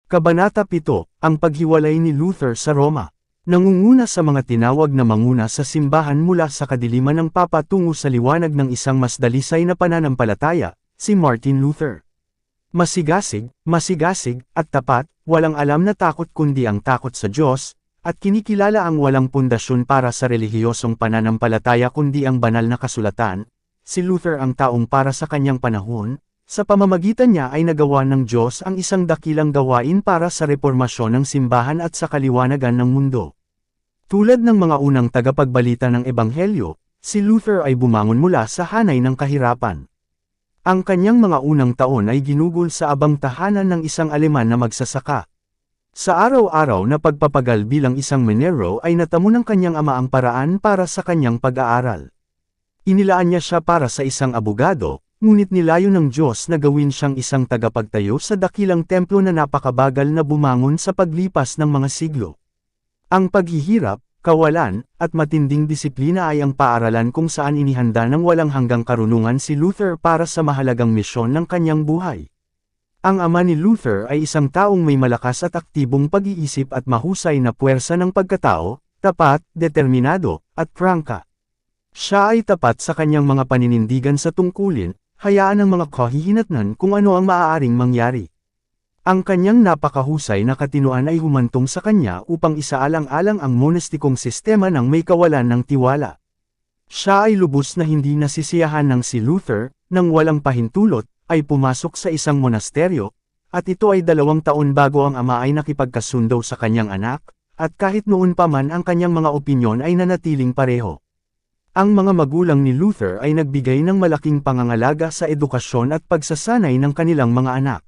Kabanata 7, ang paghiwalay ni Luther sa Roma. Nangunguna sa mga tinawag na manguna sa simbahan mula sa kadiliman ng Papa tungo sa liwanag ng isang mas dalisay na pananampalataya, si Martin Luther. Masigasig, at tapat, walang alam na takot kundi ang takot sa Diyos, at kinikilala ang walang pundasyon para sa relihiyosong pananampalataya kundi ang banal na kasulatan. Si Luther ang taong para sa kanyang panahon. Sa pamamagitan niya ay nagawa ng Diyos ang isang dakilang gawain para sa reformasyon ng simbahan at sa kaliwanagan ng mundo. Tulad ng mga unang tagapagbalita ng Ebanghelyo, si Luther ay bumangon mula sa hanay ng kahirapan. Ang kanyang mga unang taon ay ginugol sa abang tahanan ng isang Aleman na magsasaka. Sa araw-araw na pagpapagal bilang isang minero ay natamo ng kanyang ama ang paraan para sa kanyang pag-aaral. Inilaan niya siya para sa isang abogado, ngunit nilayo ng Diyos na gawin siyang isang tagapagtayo sa dakilang templo na napakabagal na bumangon sa paglipas ng mga siglo. Ang paghihirap, kawalan, at matinding disiplina ay ang paaralan kung saan inihanda ng walang hanggang karunungan si Luther para sa mahalagang misyon ng kanyang buhay. Ang ama ni Luther ay isang taong may malakas at aktibong pag-iisip at mahusay na puwersa ng pagkatao, tapat, determinado, at prangka. Siya ay tapat sa kanyang mga paninindigan sa tungkulin, hayaan ang mga kahihinatnan kung ano ang maaaring mangyari. Ang kanyang napakahusay na katinuan ay humantong sa kanya upang isaalang-alang ang monastikong sistema ng may kawalan ng tiwala. Siya ay lubos na hindi nasisiyahan ng si Luther, nang walang pahintulot, ay pumasok sa isang monasteryo, at ito ay 2 taon bago ang ama ay nakipagkasundo sa kanyang anak, at kahit noon pa man ang kanyang mga opinyon ay nanatiling pareho. Ang mga magulang ni Luther ay nagbigay ng malaking pangangalaga sa edukasyon at pagsasanay ng kanilang mga anak.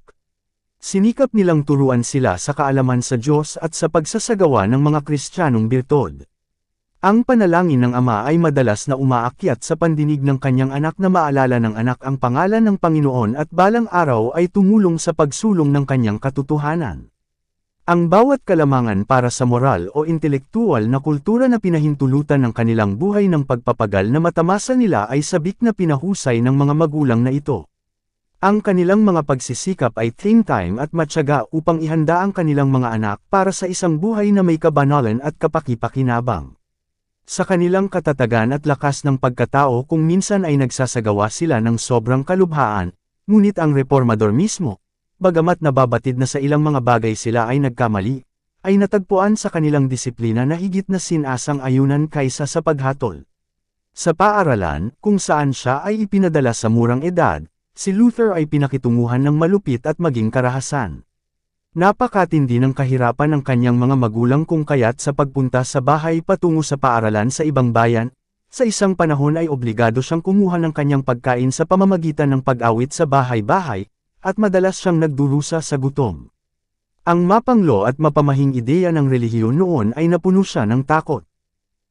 Sinikap nilang turuan sila sa kaalaman sa Diyos at sa pagsasagawa ng mga Kristiyanong birtod. Ang panalangin ng ama ay madalas na umaakyat sa pandinig ng kanyang anak na maalala ng anak ang pangalan ng Panginoon at balang araw ay tumulong sa pagsulong ng kanyang katotohanan. Ang bawat kalamangan para sa moral o intelektual na kultura na pinahintulutan ng kanilang buhay ng pagpapagal na matamasa nila ay sabik na pinahusay ng mga magulang na ito. Ang kanilang mga pagsisikap ay think time at matyaga upang ihanda ang kanilang mga anak para sa isang buhay na may kabanalan at kapaki-pakinabang. Sa kanilang katatagan at lakas ng pagkatao kung minsan ay nagsasagawa sila ng sobrang kalubhaan, ngunit ang reformador mismo, bagamat nababatid na sa ilang mga bagay sila ay nagkamali, ay natagpuan sa kanilang disiplina na higit na sinasang ayunan kaysa sa paghatol. Sa paaralan, kung saan siya ay ipinadala sa murang edad, si Luther ay pinakitunguhan ng malupit at maging karahasan. Napakatindi ng kahirapan ng kanyang mga magulang kung kaya't sa pagpunta sa bahay patungo sa paaralan sa ibang bayan, sa isang panahon ay obligado siyang kumuha ng kanyang pagkain sa pamamagitan ng pag-awit sa bahay-bahay, at madalas siyang nagdurusa sa gutom. Ang mapanglo at mapamahing ideya ng relihiyon noon ay napuno siya ng takot.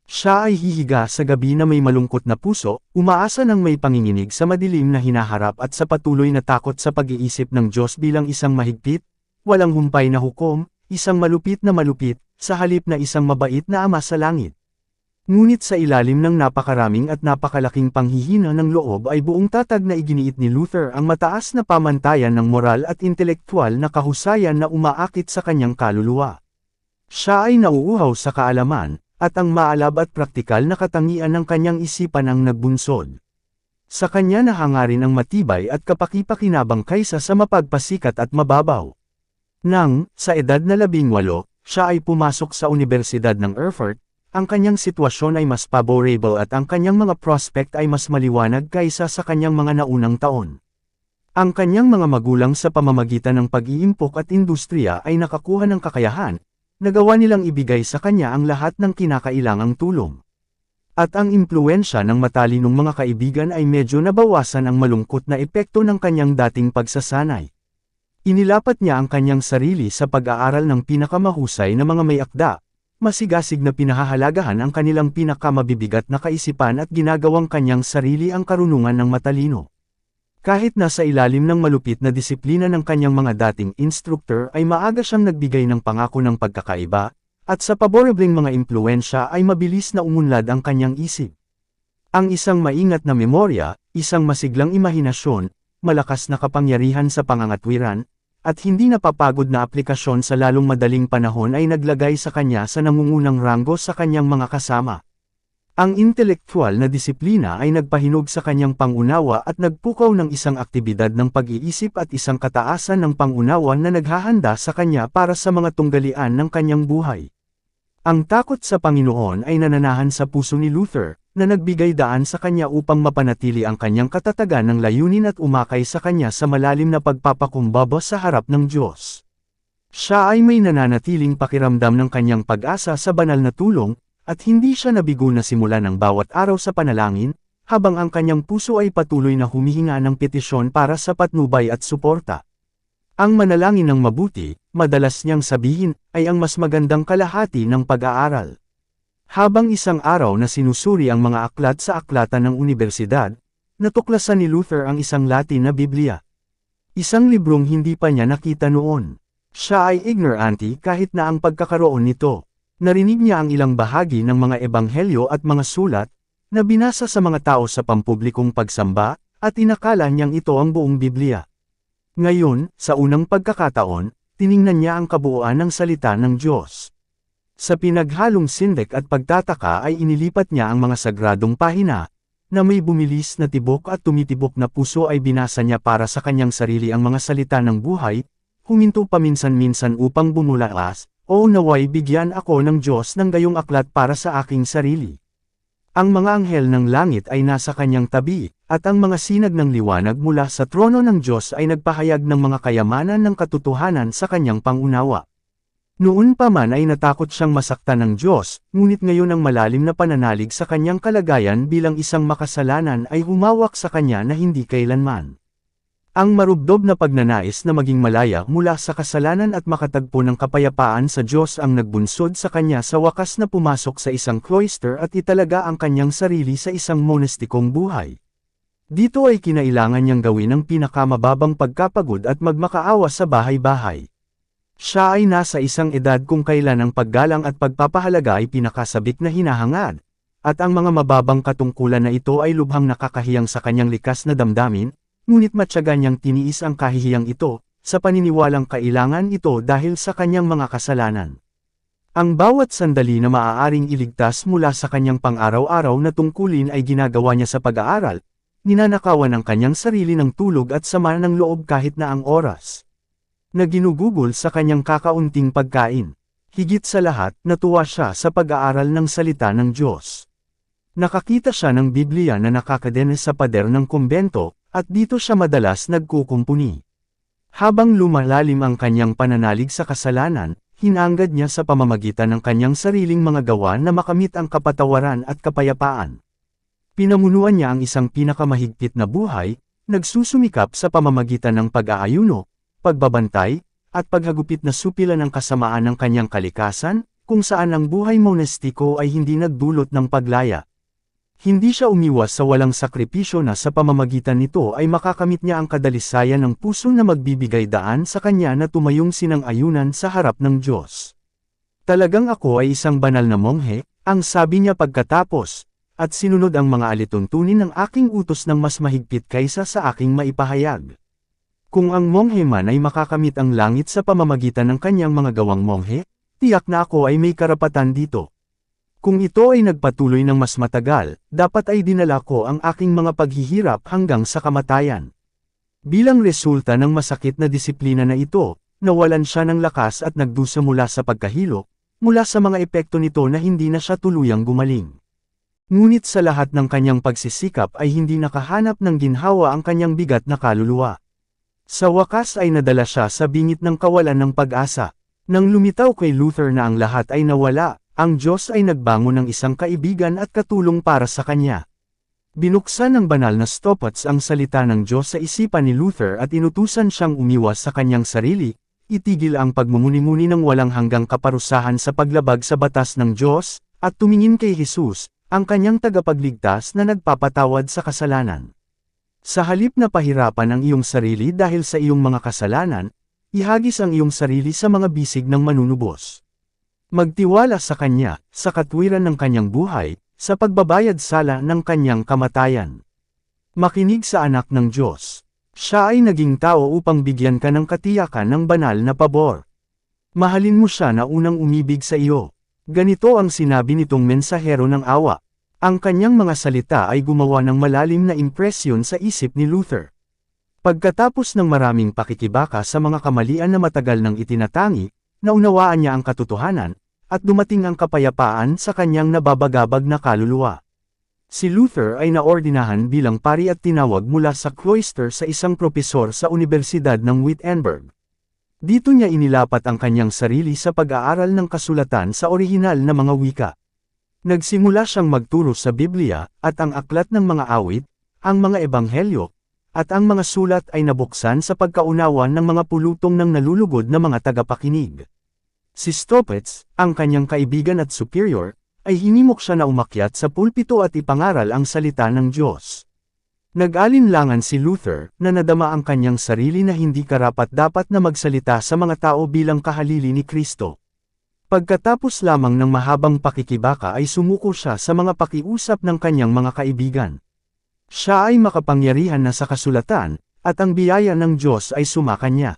Siya ay hihiga sa gabi na may malungkot na puso, umaasa ng may panginginig sa madilim na hinaharap at sa patuloy na takot sa pag-iisip ng Diyos bilang isang mahigpit, walang humpay na hukom, isang malupit, sa halip na isang mabait na ama sa langit. Ngunit sa ilalim ng napakaraming at napakalaking panghihina ng loob ay buong tatag na iginiit ni Luther ang mataas na pamantayan ng moral at intelektual na kahusayan na umaakit sa kanyang kaluluwa. Siya ay nauuhaw sa kaalaman, at ang maalab at praktikal na katangian ng kanyang isipan ang nagbunsod. Sa kanya nahangarin ang matibay at kapaki-pakinabang kaysa sa mapagpasikat at mababaw. Sa edad na 18, siya ay pumasok sa Universidad ng Erfurt. Ang kanyang sitwasyon ay mas favorable at ang kanyang mga prospect ay mas maliwanag kaysa sa kanyang mga naunang taon. Ang kanyang mga magulang sa pamamagitan ng pag-iimpok at industriya ay nakakuha ng kakayahan, nagawa nilang ibigay sa kanya ang lahat ng kinakailangang tulong. At ang impluwensya ng matalinong mga kaibigan ay medyo nabawasan ang malungkot na epekto ng kanyang dating pagsasanay. Inilapat niya ang kanyang sarili sa pag-aaral ng pinakamahusay na mga may akda, masigasig na pinahahalagahan ang kanilang pinakamabibigat na kaisipan at ginagawang kanyang sarili ang karunungan ng matalino. Kahit nasa ilalim ng malupit na disiplina ng kanyang mga dating instructor ay maaga siyang nagbigay ng pangako ng pagkakaiba, at sa paborableng mga impluwensya ay mabilis na umunlad ang kanyang isip. Ang isang maingat na memorya, isang masiglang imahinasyon, malakas na kapangyarihan sa pangangatwiran, at hindi napapagod na aplikasyon sa lalong madaling panahon ay naglagay sa kanya sa nangungunang ranggo sa kanyang mga kasama. Ang intelektual na disiplina ay nagpahinog sa kanyang pangunawa at nagpukaw ng isang aktibidad ng pag-iisip at isang kataasan ng pangunawa na naghahanda sa kanya para sa mga tunggalian ng kanyang buhay. Ang takot sa Panginoon ay nananahan sa puso ni Luther, na nagbigay daan sa kanya upang mapanatili ang kanyang katatagan ng layunin at umakay sa kanya sa malalim na pagpapakumbaba sa harap ng Diyos. Siya ay may nananatiling pakiramdam ng kanyang pag-asa sa banal na tulong, at hindi siya nabigo na simula ng bawat araw sa panalangin, habang ang kanyang puso ay patuloy na humihinga ng petisyon para sa patnubay at suporta. Ang manalangin ng mabuti, madalas niyang sabihin, ay ang mas magandang kalahati ng pag-aaral. Habang isang araw na sinusuri ang mga aklat sa aklatan ng unibersidad, natuklasan ni Luther ang isang Latin na Biblia. Isang librong hindi pa niya nakita noon. Siya ay ignorante kahit na ang pagkakaroon nito. Narinig niya ang ilang bahagi ng mga ebanghelyo at mga sulat, na binasa sa mga tao sa pampublikong pagsamba, at inakala niyang ito ang buong Biblia. Ngayon, sa unang pagkakataon, tiningnan niya ang kabuuan ng salita ng Diyos. Sa pinaghalong sindik at pagtataka ay inilipat niya ang mga sagradong pahina, na may bumilis na tibok at tumitibok na puso ay binasa niya para sa kanyang sarili ang mga salita ng buhay, huminto paminsan-minsan upang bumulaas, o naway bigyan ako ng Diyos ng gayong aklat para sa aking sarili. Ang mga anghel ng langit ay nasa kanyang tabi, at ang mga sinag ng liwanag mula sa trono ng Diyos ay nagpahayag ng mga kayamanan ng katotohanan sa kanyang pangunawa. Noon pa man ay natakot siyang masaktan ng Diyos, ngunit ngayon ang malalim na pananalig sa kanyang kalagayan bilang isang makasalanan ay humawak sa kanya na hindi kailanman. Ang marubdob na pagnanais na maging malaya mula sa kasalanan at makatagpo ng kapayapaan sa Diyos ang nagbunsod sa kanya sa wakas na pumasok sa isang cloister at italaga ang kanyang sarili sa isang monastikong buhay. Dito ay kinailangan niyang gawin ang pinakamababang pagkapagod at magmakaawa sa bahay-bahay. Siya ay nasa isang edad kung kailan ang paggalang at pagpapahalaga ay pinakasabik na hinahangad, at ang mga mababang katungkulan na ito ay lubhang nakakahiyang sa kanyang likas na damdamin, ngunit matyaga niyang tiniis ang kahihiyang ito, sa paniniwalang kailangan ito dahil sa kanyang mga kasalanan. Ang bawat sandali na maaaring iligtas mula sa kanyang pang-araw-araw na tungkulin ay ginagawa niya sa pag-aaral, ninanakawan ang kanyang sarili ng tulog at sama ng loob kahit na ang oras na ginugugol sa kanyang kakaunting pagkain. Higit sa lahat, natuwa siya sa pag-aaral ng salita ng Diyos. Nakakita siya ng Biblia na nakakadenes sa pader ng kumbento, at dito siya madalas nagkukumpuni. Habang lumalalim ang kanyang pananalig sa kasalanan, hinanggad niya sa pamamagitan ng kanyang sariling mga gawa na makamit ang kapatawaran at kapayapaan. Pinamunuan niya ang isang pinakamahigpit na buhay, nagsusumikap sa pamamagitan ng pag-aayuno, pagbabantay, at paghagupit na supila ng kasamaan ng kanyang kalikasan, kung saan ang buhay monastiko ay hindi nagdulot ng paglaya. Hindi siya umiwas sa walang sakripisyo na sa pamamagitan nito ay makakamit niya ang kadalisayan ng puso na magbibigay daan sa kanya na tumayong sinang-ayunan sa harap ng Diyos. Talagang ako ay isang banal na monghe, ang sabi niya pagkatapos, at sinunod ang mga alituntunin ng aking utos ng mas mahigpit kaysa sa aking maipahayag. Kung ang monghe man ay makakamit ang langit sa pamamagitan ng kanyang mga gawang monghe, tiyak na ako ay may karapatan dito. Kung ito ay nagpatuloy ng mas matagal, dapat ay dinala ko ang aking mga paghihirap hanggang sa kamatayan. Bilang resulta ng masakit na disiplina na ito, nawalan siya ng lakas at nagdusa mula sa pagkahilo, mula sa mga epekto nito na hindi na siya tuluyang gumaling. Ngunit sa lahat ng kanyang pagsisikap ay hindi nakahanap ng ginhawa ang kanyang bigat na kaluluwa. Sa wakas ay nadala siya sa bingit ng kawalan ng pag-asa. Nang lumitaw kay Luther na ang lahat ay nawala, ang Diyos ay nagbangon ng isang kaibigan at katulong para sa kanya. Binuksan ng banal na stoppats ang salita ng Diyos sa isipan ni Luther at inutusan siyang umiwas sa kanyang sarili, itigil ang pagmumuni-muni ng walang hanggang kaparusahan sa paglabag sa batas ng Diyos, at tumingin kay Jesus, ang kanyang tagapagligtas na nagpapatawad sa kasalanan. Sa halip na pahirapan ang iyong sarili dahil sa iyong mga kasalanan, ihagis ang iyong sarili sa mga bisig ng manunubos. Magtiwala sa Kanya, sa katwiran ng Kanyang buhay, sa pagbabayad sala ng Kanyang kamatayan. Makinig sa anak ng Diyos. Siya ay naging tao upang bigyan ka ng katiyakan ng banal na pabor. Mahalin mo siya na unang umibig sa iyo. Ganito ang sinabi nitong mensahero ng awa. Ang kanyang mga salita ay gumawa ng malalim na impresyon sa isip ni Luther. Pagkatapos ng maraming pakikibaka sa mga kamalian na matagal nang itinatangi, naunawaan niya ang katotohanan, at dumating ang kapayapaan sa kanyang nababagabag na kaluluwa. Si Luther ay naordinahan bilang pari at tinawag mula sa cloister sa isang propesor sa Universidad ng Wittenberg. Dito niya inilapat ang kanyang sarili sa pag-aaral ng kasulatan sa orihinal na mga wika. Nagsimula siyang magturo sa Biblia, at ang aklat ng mga awit, ang mga ebanghelyo, at ang mga sulat ay nabuksan sa pagkaunawan ng mga pulutong ng nalulugod na mga tagapakinig. Si Staupitz, ang kanyang kaibigan at superior, ay hinimok siya na umakyat sa pulpito at ipangaral ang salita ng Diyos. Nag-alinlangan si Luther, na nadama ang kanyang sarili na hindi karapat-dapat na magsalita sa mga tao bilang kahalili ni Kristo. Pagkatapos lamang ng mahabang pakikibaka ay sumuko siya sa mga pakiusap ng kanyang mga kaibigan. Siya ay makapangyarihan na sa kasulatan, at ang biyaya ng Diyos ay sumakanya.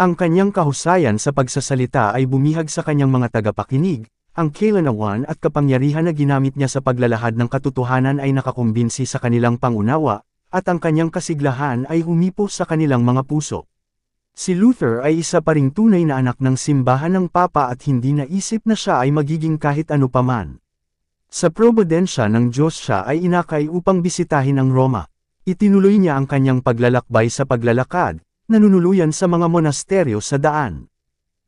Ang kanyang kahusayan sa pagsasalita ay bumihag sa kanyang mga tagapakinig, ang kailanawan at kapangyarihan na ginamit niya sa paglalahad ng katotohanan ay nakakumbinsi sa kanilang pangunawa, at ang kanyang kasiglahan ay humipo sa kanilang mga puso. Si Luther ay isa pa ring tunay na anak ng simbahan ng Papa at hindi naisip na siya ay magiging kahit ano paman. Sa probidensya ng Diyos siya ay inakay upang bisitahin ang Roma. Itinuloy niya ang kanyang paglalakbay sa paglalakad, nanunuluyan sa mga monasteryo sa daan.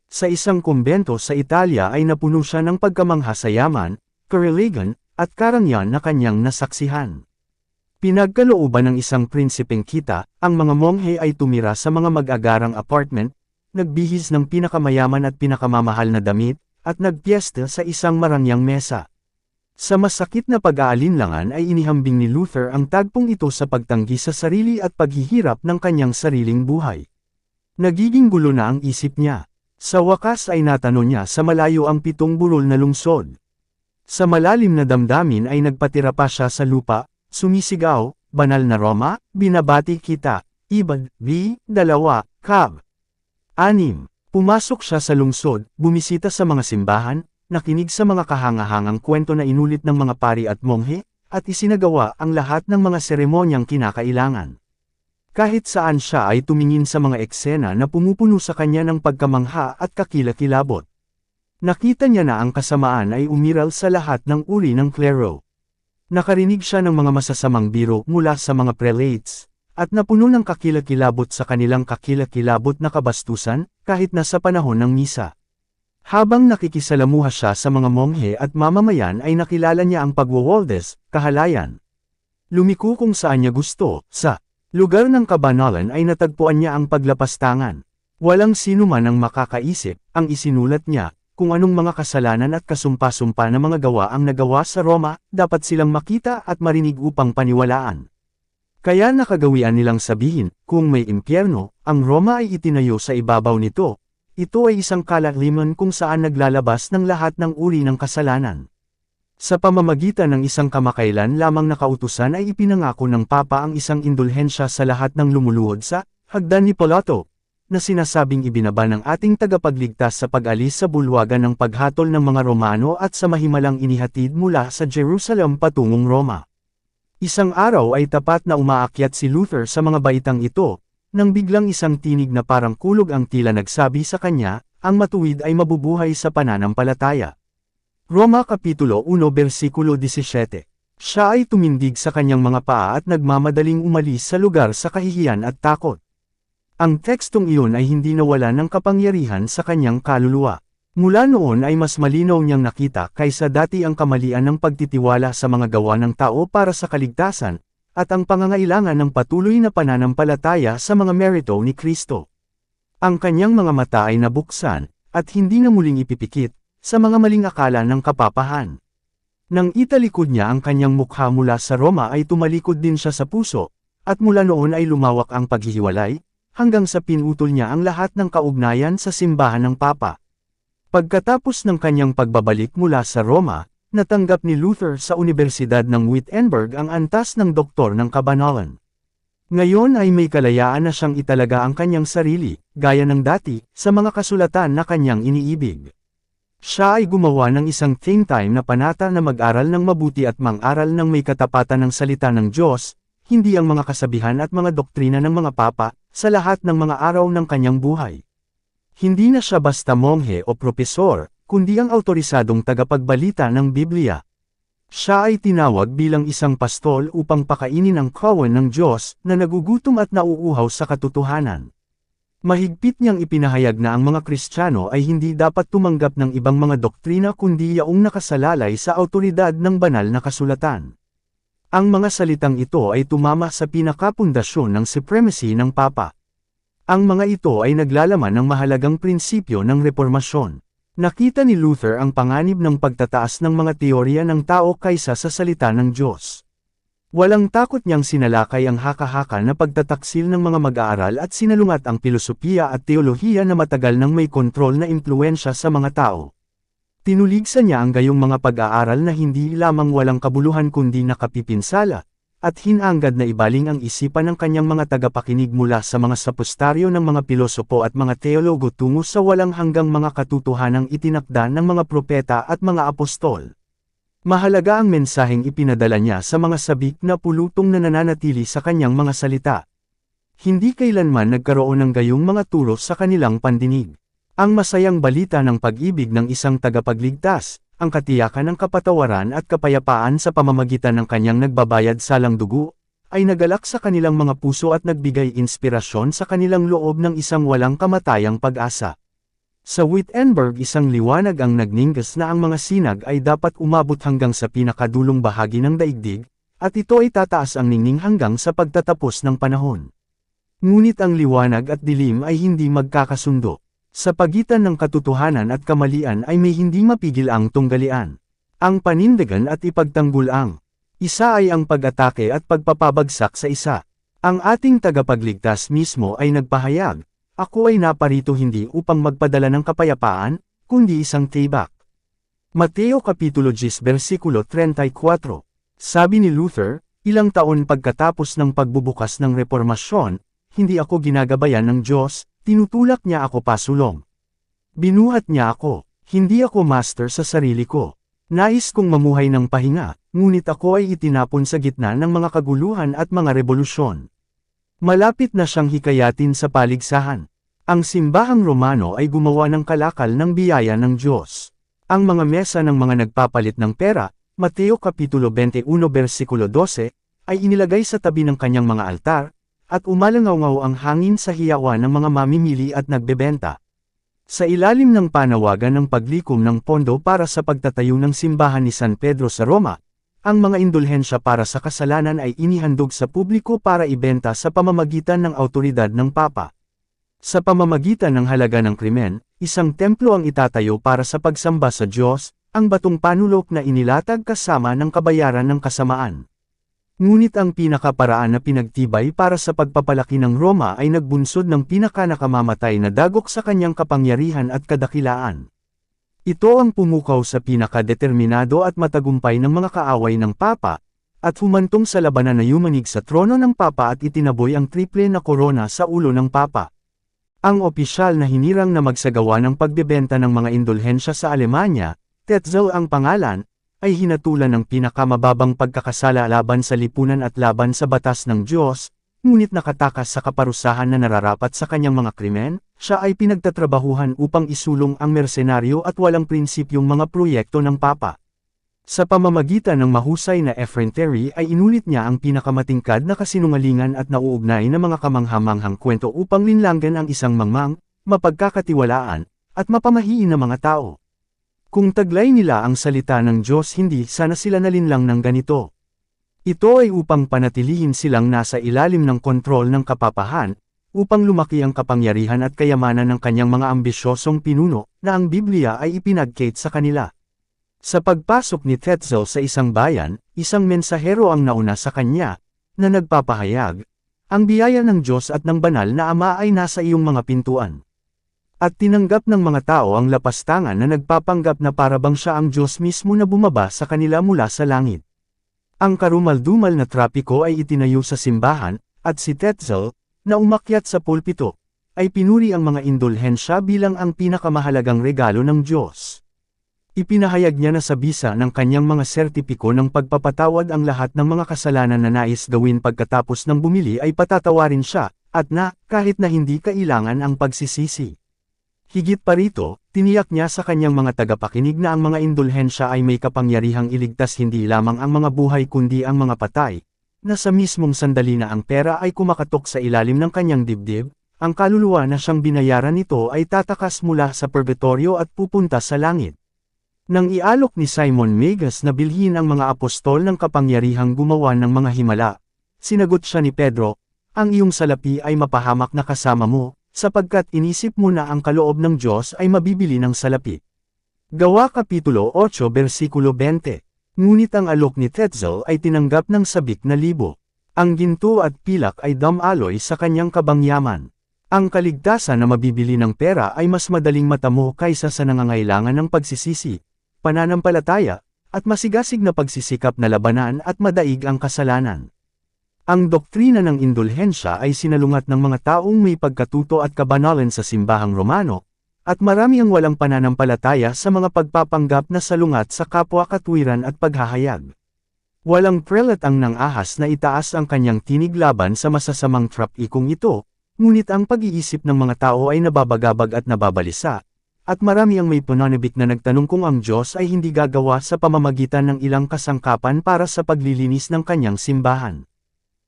Sa isang kumbento sa Italia ay napuno siya ng pagkamangha sa yaman, kariligan, at karangyaan na kanyang nasaksihan. Pinagkalooban ng isang prinsipeng kita, ang mga monghe ay tumira sa mga mag-agarang apartment, nagbihis ng pinakamayaman at pinakamamahal na damit, at nagpiesta sa isang marangyang mesa. Sa masakit na pag-aalinlangan ay inihambing ni Luther ang tagpong ito sa pagtanggi sa sarili at paghihirap ng kanyang sariling buhay. Nagiging gulo na ang isip niya. Sa wakas ay natanong niya sa malayo ang 7 burol na lungsod. Sa malalim na damdamin ay nagpatira pa siya sa lupa, sumisigaw, "Banal na Roma, binabati kita, ibad, dalawa, kab." 6. Pumasok siya sa lungsod, bumisita sa mga simbahan, nakinig sa mga kahangahangang kwento na inulit ng mga pari at monghe, at isinagawa ang lahat ng mga seremonyang kinakailangan. Kahit saan siya ay tumingin sa mga eksena na pumupuno sa kanya ng pagkamangha at kakilakilabot. Nakita niya na ang kasamaan ay umiral sa lahat ng uri ng klero. Nakarinig siya ng mga masasamang biro mula sa mga prelates, at napuno ng kakilakilabot sa kanilang kakilakilabot na kabastusan, kahit na sa panahon ng misa. Habang nakikisalamuha siya sa mga monghe at mamamayan ay nakilala niya ang pagwawaldes, kahalayan. Lumiko kung saan niya gusto, sa lugar ng kabanalan ay natagpuan niya ang paglapastangan. Walang sino man ang makakaisip, ang isinulat niya, kung anong mga kasalanan at kasumpa-sumpa na mga gawa ang nagawa sa Roma, dapat silang makita at marinig upang paniwalaan. Kaya nakagawian nilang sabihin, kung may impyerno, ang Roma ay itinayo sa ibabaw nito. Ito ay isang kalaliman kung saan naglalabas ng lahat ng uri ng kasalanan. Sa pamamagitan ng isang kamakailan lamang na kautusan ay ipinangako ng Papa ang isang indulhensya sa lahat ng lumuluhod sa hagdan ni Pilato, na sinasabing ibinaba ng ating tagapagligtas sa pag-alis sa bulwagan ng paghatol ng mga Romano at sa mahimalang inihatid mula sa Jerusalem patungong Roma. Isang araw ay tapat na umaakyat si Luther sa mga baitang ito, nang biglang isang tinig na parang kulog ang tila nagsabi sa kanya, ang matuwid ay mabubuhay sa pananampalataya. Roma Kapitulo 1 Versikulo 17. Siya ay tumindig sa kanyang mga paa at nagmamadaling umalis sa lugar sa kahihiyan at takot. Ang tekstong iyon ay hindi nawala ng kapangyarihan sa kanyang kaluluwa. Mula noon ay mas malinaw niyang nakita kaysa dati ang kamalian ng pagtitiwala sa mga gawa ng tao para sa kaligtasan, at ang pangangailangan ng patuloy na pananampalataya sa mga merito ni Kristo. Ang kanyang mga mata ay nabuksan, at hindi na muling ipipikit, sa mga maling akala ng kapapahan. Nang italikod niya ang kanyang mukha mula sa Roma ay tumalikod din siya sa puso, at mula noon ay lumawak ang paghihiwalay, hanggang sa pinutol niya ang lahat ng kaugnayan sa simbahan ng Papa. Pagkatapos ng kanyang pagbabalik mula sa Roma, natanggap ni Luther sa Universidad ng Wittenberg ang antas ng doktor ng kabanalan. Ngayon ay may kalayaan na siyang italaga ang kanyang sarili, gaya ng dati, sa mga kasulatan na kanyang iniibig. Siya ay gumawa ng isang think time na panata na mag-aral ng mabuti at mang-aral ng may katapatan ng salita ng Diyos, hindi ang mga kasabihan at mga doktrina ng mga papa, sa lahat ng mga araw ng kanyang buhay. Hindi na siya basta monghe o propesor, kundi ang autorisadong tagapagbalita ng Biblia. Siya ay tinawag bilang isang pastol upang pakainin ang kawan ng Diyos na nagugutom at nauuhaw sa katotohanan. Mahigpit niyang ipinahayag na ang mga Kristiyano ay hindi dapat tumanggap ng ibang mga doktrina kundi yaong nakasalalay sa awtoridad ng banal na kasulatan. Ang mga salitang ito ay tumama sa pinakapundasyon ng supremacy ng Papa. Ang mga ito ay naglalaman ng mahalagang prinsipyo ng reformasyon. Nakita ni Luther ang panganib ng pagtataas ng mga teorya ng tao kaysa sa salita ng Diyos. Walang takot niyang sinalakay ang haka-haka na pagtataksil ng mga mag-aaral at sinalungat ang filosofiya at teolohiya na matagal nang may kontrol na impluensya sa mga tao. Tinuligsa niya ang gayong mga pag-aaral na hindi lamang walang kabuluhan kundi nakapipinsala, at hinanggad na ibaling ang isipan ng kanyang mga tagapakinig mula sa mga sapustaryo ng mga pilosopo at mga teologo tungo sa walang hanggang mga katotohanang itinakda ng mga propeta at mga apostol. Mahalaga ang mensaheng ipinadala niya sa mga sabik na pulutong na nananatili sa kanyang mga salita. Hindi kailanman nagkaroon ng gayong mga turo sa kanilang pandinig. Ang masayang balita ng pag-ibig ng isang tagapagligtas, ang katiyakan ng kapatawaran at kapayapaan sa pamamagitan ng kanyang nagbabayad salang dugo, ay nagalak sa kanilang mga puso at nagbigay inspirasyon sa kanilang loob ng isang walang kamatayang pag-asa. Sa Wittenberg isang liwanag ang nagninggas na ang mga sinag ay dapat umabot hanggang sa pinakadulong bahagi ng daigdig, at ito ay tataas ang ningning hanggang sa pagtatapos ng panahon. Ngunit ang liwanag at dilim ay hindi magkakasundo. Sa pagitan ng katotohanan at kamalian ay may hindi mapigil ang tunggalian. Ang panindigan at ipagtanggol ang isa ay ang pag-atake at pagpapabagsak sa isa. Ang ating tagapagligtas mismo ay nagpahayag, "Ako ay naparito hindi upang magpadala ng kapayapaan, kundi isang tibak." Mateo Kapitulo 10 versikulo 34. Sabi ni Luther, ilang taon pagkatapos ng pagbubukas ng reformasyon, hindi ako ginagabayan ng Diyos, tinutulak niya ako pasulong. Binuhat niya ako, hindi ako master sa sarili ko. Nais kong mamuhay ng pahinga, ngunit ako ay itinapon sa gitna ng mga kaguluhan at mga revolusyon. Malapit na siyang hikayatin sa paligsahan. Ang simbahang Romano ay gumawa ng kalakal ng biyaya ng Diyos. Ang mga mesa ng mga nagpapalit ng pera, Mateo Kapitulo 21 versikulo 12, ay inilagay sa tabi ng kanyang mga altar, at umalangaw-ngaw ang hangin sa hiyawan ng mga mamimili at nagbebenta. Sa ilalim ng panawagan ng paglikom ng pondo para sa pagtatayo ng simbahan ni San Pedro sa Roma, ang mga indulhensya para sa kasalanan ay inihandog sa publiko para ibenta sa pamamagitan ng awtoridad ng Papa. Sa pamamagitan ng halaga ng krimen, isang templo ang itatayo para sa pagsamba sa Diyos, ang batong panulok na inilatag kasama ng kabayaran ng kasamaan. Ngunit ang pinakaparaan na pinagtibay para sa pagpapalaki ng Roma ay nagbunsod ng pinakanakamamatay na dagok sa kanyang kapangyarihan at kadakilaan. Ito ang pumukaw sa pinakadeterminado at matagumpay ng mga kaaway ng Papa, at humantong sa labanan na yumanig sa trono ng Papa at itinaboy ang triple na korona sa ulo ng Papa. Ang opisyal na hinirang na magsagawa ng pagbebenta ng mga indulhensya sa Alemanya, Tetzel ang pangalan, ay hinatulan ng pinakamababang pagkakasala laban sa lipunan at laban sa batas ng Diyos, ngunit nakatakas sa kaparusahan na nararapat sa kanyang mga krimen, siya ay pinagtatrabahuhan upang isulong ang mersenaryo at walang prinsipyong mga proyekto ng Papa. Sa pamamagitan ng mahusay na effrontery ay inulit niya ang pinakamatingkad na kasinungalingan at nauugnay na mga kamanghamanghang kwento upang linlanggan ang isang mangmang, mapagkakatiwalaan, at mapamahiin na mga tao. Kung taglay nila ang salita ng Diyos hindi sana sila nalinlang ng ganito. Ito ay upang panatilihin silang nasa ilalim ng kontrol ng kapapahan, upang lumaki ang kapangyarihan at kayamanan ng kanyang mga ambisyosong pinuno, na ang Biblia ay ipinagkait sa kanila. Sa pagpasok ni Tetzel sa isang bayan, isang mensahero ang nauna sa kanya, na nagpapahayag, "Ang biyaya ng Diyos at ng banal na Ama ay nasa iyong mga pintuan." At tinanggap ng mga tao ang lapastangan na nagpapanggap na parabang siya ang Diyos mismo na bumaba sa kanila mula sa langit. Ang karumal-dumal na trapiko ay itinayo sa simbahan, at si Tetzel, na umakyat sa pulpito, ay pinuri ang mga indulhensya bilang ang pinakamahalagang regalo ng Diyos. Ipinahayag niya na sa bisa ng kanyang mga sertipiko ng pagpapatawad ang lahat ng mga kasalanan na nais gawin pagkatapos ng bumili ay patatawarin siya, at kahit na hindi kailangan ang pagsisisi. Higit pa rito, tiniyak niya sa kanyang mga tagapakinig na ang mga indulhensya ay may kapangyarihang iligtas hindi lamang ang mga buhay kundi ang mga patay, na sa mismong sandali na ang pera ay kumakatok sa ilalim ng kanyang dibdib, ang kaluluwa na siyang binayaran nito ay tatakas mula sa purgatorio at pupunta sa langit. Nang ialok ni Simon Magus na bilhin ang mga apostol ng kapangyarihang gumawa ng mga himala, sinagot siya ni Pedro, ang iyong salapi ay mapahamak na kasama mo, sapagkat inisip mo na ang kaloob ng Diyos ay mabibili ng salapi. Gawa Kapitulo 8 versikulo 20. Ngunit ang alok ni Tetzel ay tinanggap ng sabik na libo. Ang ginto at pilak ay damaloy sa kanyang kabangyaman. Ang kaligtasan na mabibili ng pera ay mas madaling matamo kaysa sa nangangailangan ng pagsisisi, pananampalataya, at masigasig na pagsisikap na labanan at madaig ang kasalanan. Ang doktrina ng indulhensya ay sinalungat ng mga taong may pagkatuto at kabanalan sa simbahang Romano, at marami ang walang pananampalataya sa mga pagpapanggap na salungat sa kapwa-katwiran at paghahayag. Walang prelate ang nangahas na itaas ang kanyang tinig laban sa masasamang trapikong ito, ngunit ang pag-iisip ng mga tao ay nababagabag at nababalisa, at marami ang may pananabik na nagtanong kung ang Diyos ay hindi gagawa sa pamamagitan ng ilang kasangkapan para sa paglilinis ng kanyang simbahan.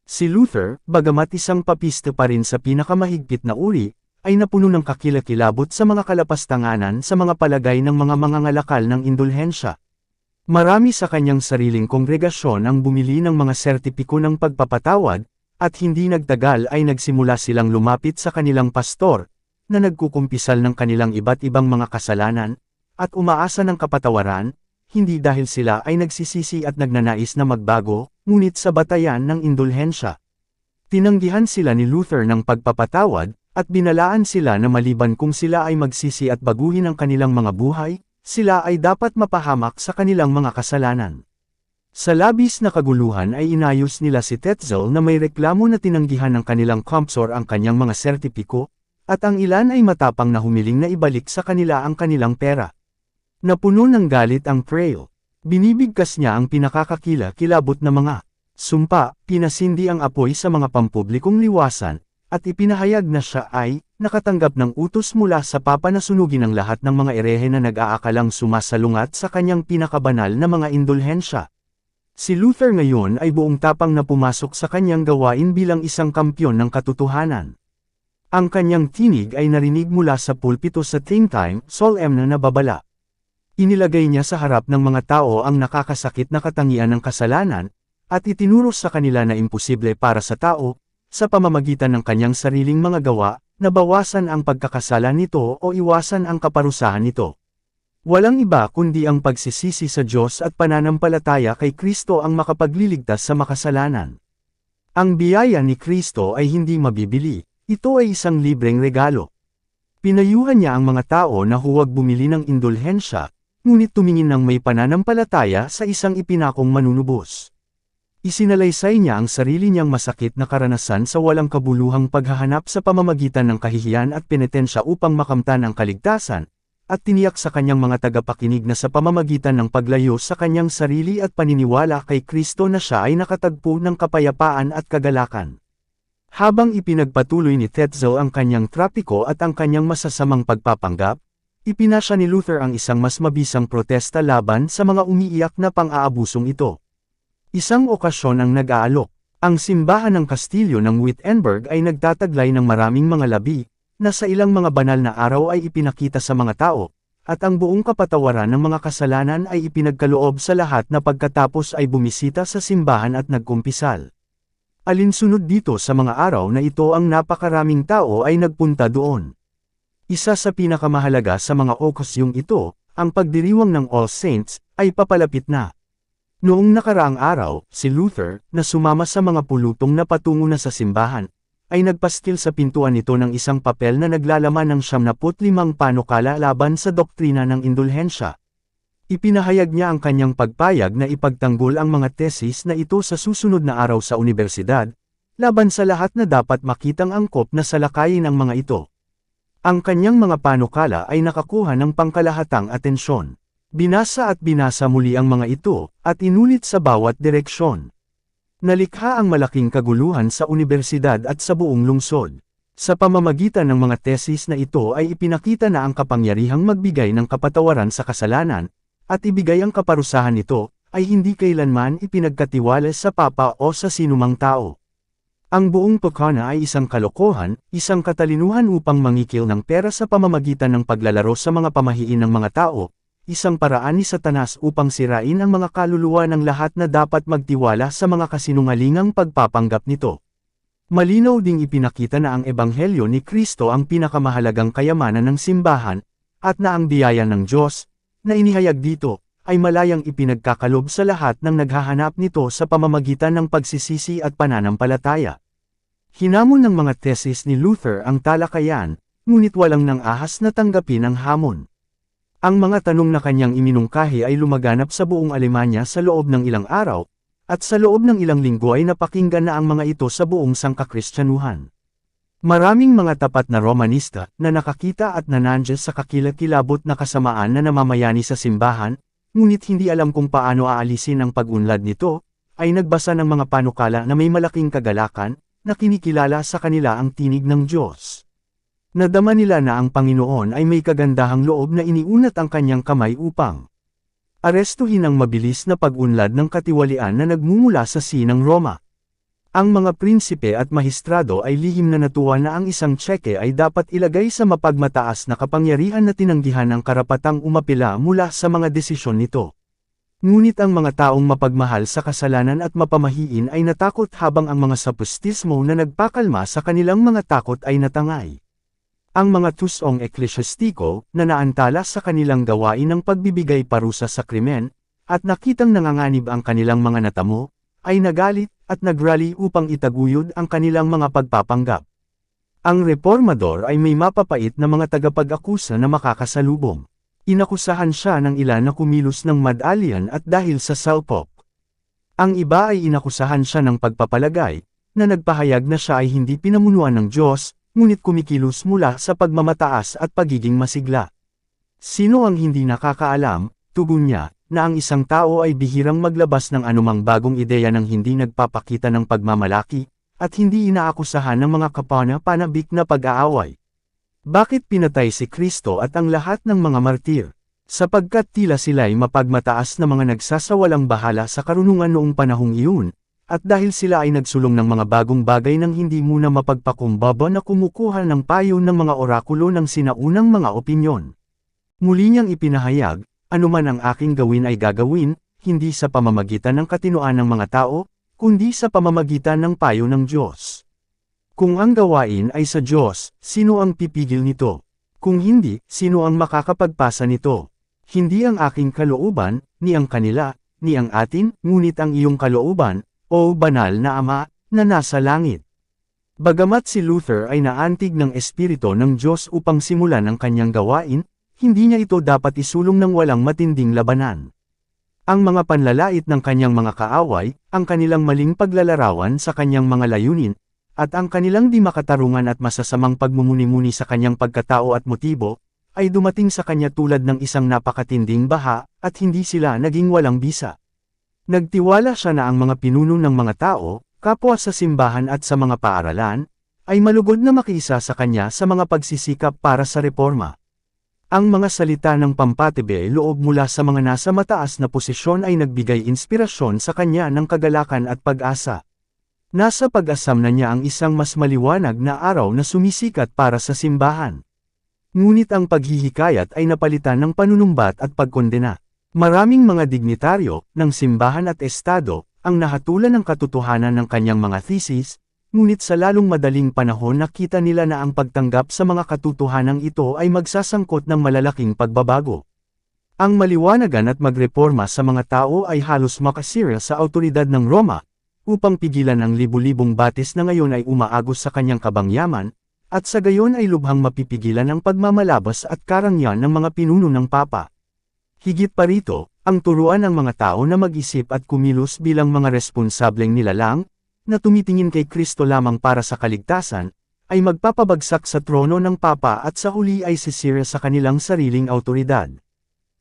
Si Luther, bagamat isang papista pa rin sa pinakamahigpit na uri, ay napuno ng kakilakilabot sa mga kalapastanganan sa mga palagay ng mga mangangalakal ng indulhensya. Marami sa kanyang sariling kongregasyon ang bumili ng mga sertipiko ng pagpapatawad, at hindi nagtagal ay nagsimula silang lumapit sa kanilang pastor, na nagkukumpisal ng kanilang iba't ibang mga kasalanan, at umaasa ng kapatawaran, hindi dahil sila ay nagsisisi at nagnanais na magbago, ngunit sa batayan ng indulhensya. Tinanggihan sila ni Luther ng pagpapatawad, at binalaan sila na maliban kung sila ay magsisi at baguhin ang kanilang mga buhay, sila ay dapat mapahamak sa kanilang mga kasalanan. Sa labis na kaguluhan ay inayos nila si Tetzel na may reklamo na tinanggihan ng kanilang compsor ang kanyang mga sertipiko, at ang ilan ay matapang na humiling na ibalik sa kanila ang kanilang pera. Napuno ng galit ang Frail. Binibigkas niya ang pinakakakila-kilabot na mga sumpa, pinasindi ang apoy sa mga pampublikong liwasan, at ipinahayag na siya ay nakatanggap ng utos mula sa Papa na sunugin ang lahat ng mga erehe na nag-aakalang sumasalungat sa kanyang pinakabanal na mga indulhensya. Si Luther ngayon ay buong tapang na pumasok sa kanyang gawain bilang isang kampyon ng katotohanan. Ang kanyang tinig ay narinig mula sa pulpito sa Time, solemn na babala. Inilagay niya sa harap ng mga tao ang nakakasakit na katangian ng kasalanan, at itinuro sa kanila na imposible para sa tao, sa pamamagitan ng kanyang sariling mga gawa, na bawasan ang pagkakasala nito o iwasan ang kaparusahan nito. Walang iba kundi ang pagsisisi sa Diyos at pananampalataya kay Kristo ang makapagliligtas sa makasalanan. Ang biyaya ni Kristo ay hindi mabibili, ito ay isang libreng regalo. Pinayuhan niya ang mga tao na huwag bumili ng indulhensya, ngunit tumingin ng may pananampalataya sa isang ipinakong manunubos. Isinalaysay niya ang sarili niyang masakit na karanasan sa walang kabuluhang paghahanap sa pamamagitan ng kahihiyan at penitensya upang makamtan ang kaligtasan, at tiniyak sa kanyang mga tagapakinig na sa pamamagitan ng paglayo sa kanyang sarili at paniniwala kay Kristo na siya ay nakatagpo ng kapayapaan at kagalakan. Habang ipinagpatuloy ni Tetzel ang kanyang trapiko at ang kanyang masasamang pagpapanggap, ipinasya ni Luther ang isang mas mabisang protesta laban sa mga umiiyak na pang-aabusong ito. Isang okasyon ang nag-aalok. Ang simbahan ng Kastilyo ng Wittenberg ay nagtataglay ng maraming mga labi, na sa ilang mga banal na araw ay ipinakita sa mga tao, at ang buong kapatawaran ng mga kasalanan ay ipinagkaloob sa lahat na pagkatapos ay bumisita sa simbahan at nagkumpisal. Alinsunod dito sa mga araw na ito ang napakaraming tao ay nagpunta doon. Isa sa pinakamahalaga sa mga okasyong ito, ang pagdiriwang ng All Saints, ay papalapit na. Noong nakaraang araw, si Luther, na sumama sa mga pulutong na patungo na sa simbahan, ay nagpastil sa pintuan nito ng isang papel na naglalaman ng 75 panukala laban sa doktrina ng indulhensya. Ipinahayag niya ang kanyang pagpayag na ipagtanggol ang mga tesis na ito sa susunod na araw sa unibersidad, laban sa lahat na dapat makitang angkop na salakayin ang mga ito. Ang kanyang mga panukala ay nakakuha ng pangkalahatang atensyon. Binasa at binasa muli ang mga ito, at inulit sa bawat direksyon. Nalikha ang malaking kaguluhan sa unibersidad at sa buong lungsod. Sa pamamagitan ng mga tesis na ito ay ipinakita na ang kapangyarihang magbigay ng kapatawaran sa kasalanan, at ibigay ang kaparusahan nito, ay hindi kailanman ipinagkatiwala sa papa o sa sinumang tao. Ang buong pagkana ay isang kalokohan, isang katalinuhan upang mangikil ng pera sa pamamagitan ng paglalaro sa mga pamahiin ng mga tao, isang paraan ni Satanas upang sirain ang mga kaluluwa ng lahat na dapat magtiwala sa mga kasinungalingang pagpapanggap nito. Malinaw ding ipinakita na ang Ebanghelyo ni Kristo ang pinakamahalagang kayamanan ng simbahan, at na ang biyaya ng Diyos, na inihayag dito, ay malayang ipinagkakalob sa lahat ng naghahanap nito sa pamamagitan ng pagsisisi at pananampalataya. Hinamon ng mga tesis ni Luther ang talakayan, ngunit walang nang ahas na tanggapin ang hamon. Ang mga tanong na kanyang iminungkahi ay lumaganap sa buong Alemanya sa loob ng ilang araw, at sa loob ng ilang linggo ay napakinggan na ang mga ito sa buong sangkakristyanuhan. Maraming mga tapat na Romanista na nakakita at nanandiyan sa kakilakilabot na kasamaan na namamayani sa simbahan, ngunit hindi alam kung paano aalisin ang pag-unlad nito, ay nagbasa ng mga panukala na may malaking kagalakan, na kinikilala sa kanila ang tinig ng Diyos. Nadama nila na ang Panginoon ay may kagandahang loob na iniunat ang kanyang kamay upang arestuhin ang mabilis na pag-unlad ng katiwalian na nagmumula sa Sinang Roma. Ang mga prinsipe at mahistrado ay lihim na natuwa na ang isang tseke ay dapat ilagay sa mapagmataas na kapangyarihan na tinanggihan ang karapatang umapila mula sa mga desisyon nito. Ngunit ang mga taong mapagmahal sa kasalanan at mapamahiin ay natakot habang ang mga saputismo na nagpakalma sa kanilang mga takot ay natangay. Ang mga tusong eklesyastiko, na naantala sa kanilang gawain ng pagbibigay parusa sa krimen, at nakitang nanganganib ang kanilang mga natamo, ay nagalit, at nagrally upang itaguyod ang kanilang mga pagpapanggap. Ang reformador ay may mapapait na mga tagapag-akusa na makakasalubong. Inakusahan siya ng ilan na kumilos ng madalian at dahil sa salpok. Ang iba ay inakusahan siya ng pagpapalagay, na nagpahayag na siya ay hindi pinamunuan ng Diyos, ngunit kumikilos mula sa pagmamataas at pagiging masigla. Sino ang hindi nakakaalam, tugon niya, na ang isang tao ay bihirang maglabas ng anumang bagong ideya ng hindi nagpapakita ng pagmamalaki, at hindi inaakusahan ng mga kapana-panabik na pag-aaway. Bakit pinatay si Kristo at ang lahat ng mga martir? Sapagkat tila sila'y mapagmataas na mga nagsasawalang bahala sa karunungan noong panahong iyon, at dahil sila ay nagsulong ng mga bagong bagay nang hindi muna mapagpakumbaba na kumukuha ng payo ng mga orakulo ng sinaunang mga opinyon. Muli niyang ipinahayag, anuman ang aking gawin ay gagawin, hindi sa pamamagitan ng katinoan ng mga tao, kundi sa pamamagitan ng payo ng Diyos. Kung ang gawain ay sa Diyos, sino ang pipigil nito? Kung hindi, sino ang makakapagpasa nito? Hindi ang aking kalooban, ni ang kanila, ni ang atin, ngunit ang iyong kalooban, o banal na Ama, na nasa langit. Bagamat si Luther ay naantig ng Espiritu ng Diyos upang simulan ang kanyang gawain, hindi niya ito dapat isulong ng walang matinding labanan. Ang mga panlalait ng kanyang mga kaaway, ang kanilang maling paglalarawan sa kanyang mga layunin, at ang kanilang di makatarungan at masasamang pagmumuni-muni sa kanyang pagkatao at motibo, ay dumating sa kanya tulad ng isang napakatinding baha, at hindi sila naging walang bisa. Nagtiwala siya na ang mga pinuno ng mga tao, kapwa sa simbahan at sa mga paaralan, ay malugod na makiisa sa kanya sa mga pagsisikap para sa reforma. Ang mga salita ng pampatibay loob mula sa mga nasa mataas na posisyon ay nagbigay inspirasyon sa kanya ng kagalakan at pag-asa. Nasa pag-asam na niya ang isang mas maliwanag na araw na sumisikat para sa simbahan. Ngunit ang paghihikayat ay napalitan ng panunumbat at pagkondena. Maraming mga dignitaryo, ng simbahan at estado, ang nahatulan ng katotohanan ng kanyang mga thesis, ngunit sa lalong madaling panahon nakita nila na ang pagtanggap sa mga katotohanang ito ay magsasangkot ng malalaking pagbabago. Ang maliwanagan at magreporma sa mga tao ay halos makasira sa awtoridad ng Roma, upang pigilan ang libu-libong batis na ngayon ay umaagos sa kanyang kabangyaman, at sa gayon ay lubhang mapipigilan ang pagmamalabas at karangyan ng mga pinuno ng Papa. Higit pa rito, ang turuan ng mga tao na mag-isip at kumilos bilang mga responsableng nilalang, na tumitingin kay Kristo lamang para sa kaligtasan, ay magpapabagsak sa trono ng Papa at sa huli ay sisira sa kanilang sariling awtoridad.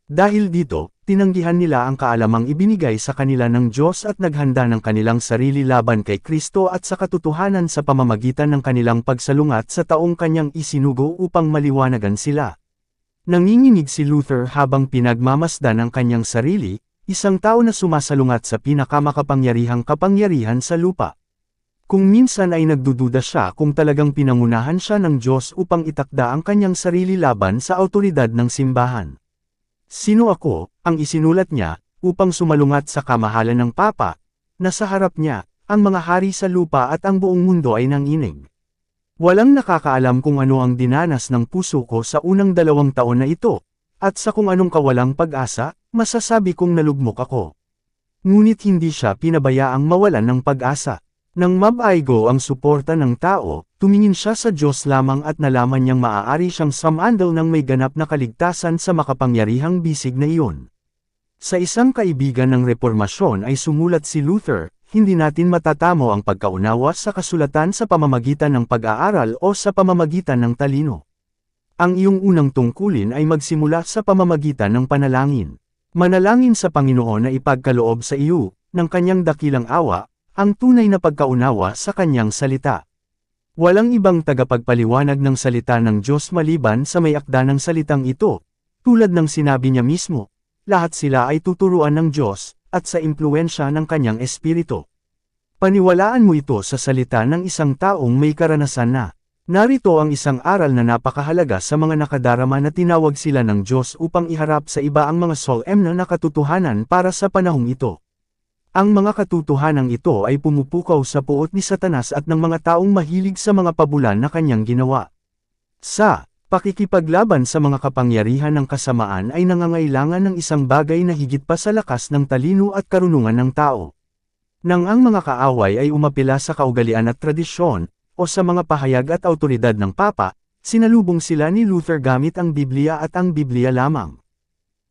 Dahil dito, tinanggihan nila ang kaalamang ibinigay sa kanila ng Diyos at naghanda ng kanilang sarili laban kay Kristo at sa katotohanan sa pamamagitan ng kanilang pagsalungat sa taong kanyang isinugo upang maliwanagan sila. Nanginginig si Luther habang pinagmamasdan ang kanyang sarili, isang tao na sumasalungat sa pinakamakapangyarihang kapangyarihan sa lupa. Kung minsan ay nagdududa siya kung talagang pinangunahan siya ng Diyos upang itakda ang kanyang sarili laban sa awtoridad ng simbahan. Sino ako, ang isinulat niya, upang sumalungat sa kamahalan ng Papa, na sa harap niya, ang mga hari sa lupa at ang buong mundo ay nanginig. Walang nakakaalam kung ano ang dinanas ng puso ko sa unang 2 taon na ito, at sa kung anong kawalang pag-asa, masasabi kong nalugmok ako. Ngunit hindi siya pinabayaang mawalan ng pag-asa. Nang mabaigo ang suporta ng tao, tumingin siya sa Diyos lamang at nalaman niyang maaari siyang sumandal ng may ganap na kaligtasan sa makapangyarihang bisig na iyon. Sa isang kaibigan ng Reformasyon ay sumulat si Luther, hindi natin matatamo ang pagkaunawa sa kasulatan sa pamamagitan ng pag-aaral o sa pamamagitan ng talino. Ang iyong unang tungkulin ay magsimula sa pamamagitan ng panalangin. Manalangin sa Panginoon na ipagkaloob sa iyo, ng kanyang dakilang awa, ang tunay na pagkaunawa sa kanyang salita. Walang ibang tagapagpaliwanag ng salita ng Diyos maliban sa may akda ng salitang ito, tulad ng sinabi niya mismo, lahat sila ay tuturuan ng Diyos, at sa impluensya ng kanyang espiritu. Paniwalaan mo ito sa salita ng isang taong may karanasan na. Narito ang isang aral na napakahalaga sa mga nakadarama na tinawag sila ng Diyos upang iharap sa iba ang mga solemn na katotohanan para sa panahong ito. Ang mga katotohanang ito ay pumupukaw sa puot ni Satanas at ng mga taong mahilig sa mga pabulan na kanyang ginawa. Sa pakikipaglaban sa mga kapangyarihan ng kasamaan ay nangangailangan ng isang bagay na higit pa sa lakas ng talino at karunungan ng tao. Nang ang mga kaaway ay umapila sa kaugalian at tradisyon, o sa mga pahayag at awtoridad ng Papa, sinalubong sila ni Luther gamit ang Biblia at ang Biblia lamang.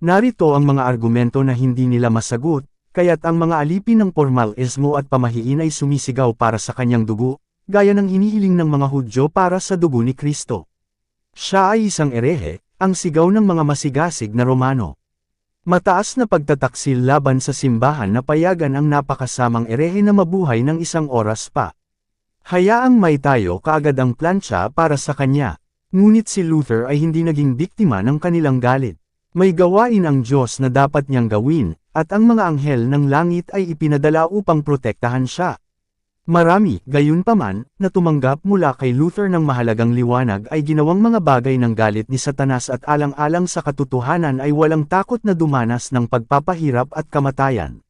Narito ang mga argumento na hindi nila masagot, kaya't ang mga alipin ng formalismo at pamahiin ay sumisigaw para sa kanyang dugo, gaya ng hinihiling ng mga Hudyo para sa dugo ni Kristo. Siya ay isang erehe, ang sigaw ng mga masigasig na Romano. Mataas na pagtataksil laban sa simbahan na payagan ang napakasamang erehe na mabuhay ng isang oras pa. Hayaang may tayo kaagad ang plansya para sa kanya. Ngunit si Luther ay hindi naging biktima ng kanilang galit. May gawain ang Diyos na dapat niyang gawin, at ang mga anghel ng langit ay ipinadala upang protektahan siya. Marami, gayunpaman, na tumanggap mula kay Luther ng mahalagang liwanag ay ginawang mga bagay ng galit ni Satanas at alang-alang sa katotohanan ay walang takot na dumanas ng pagpapahirap at kamatayan.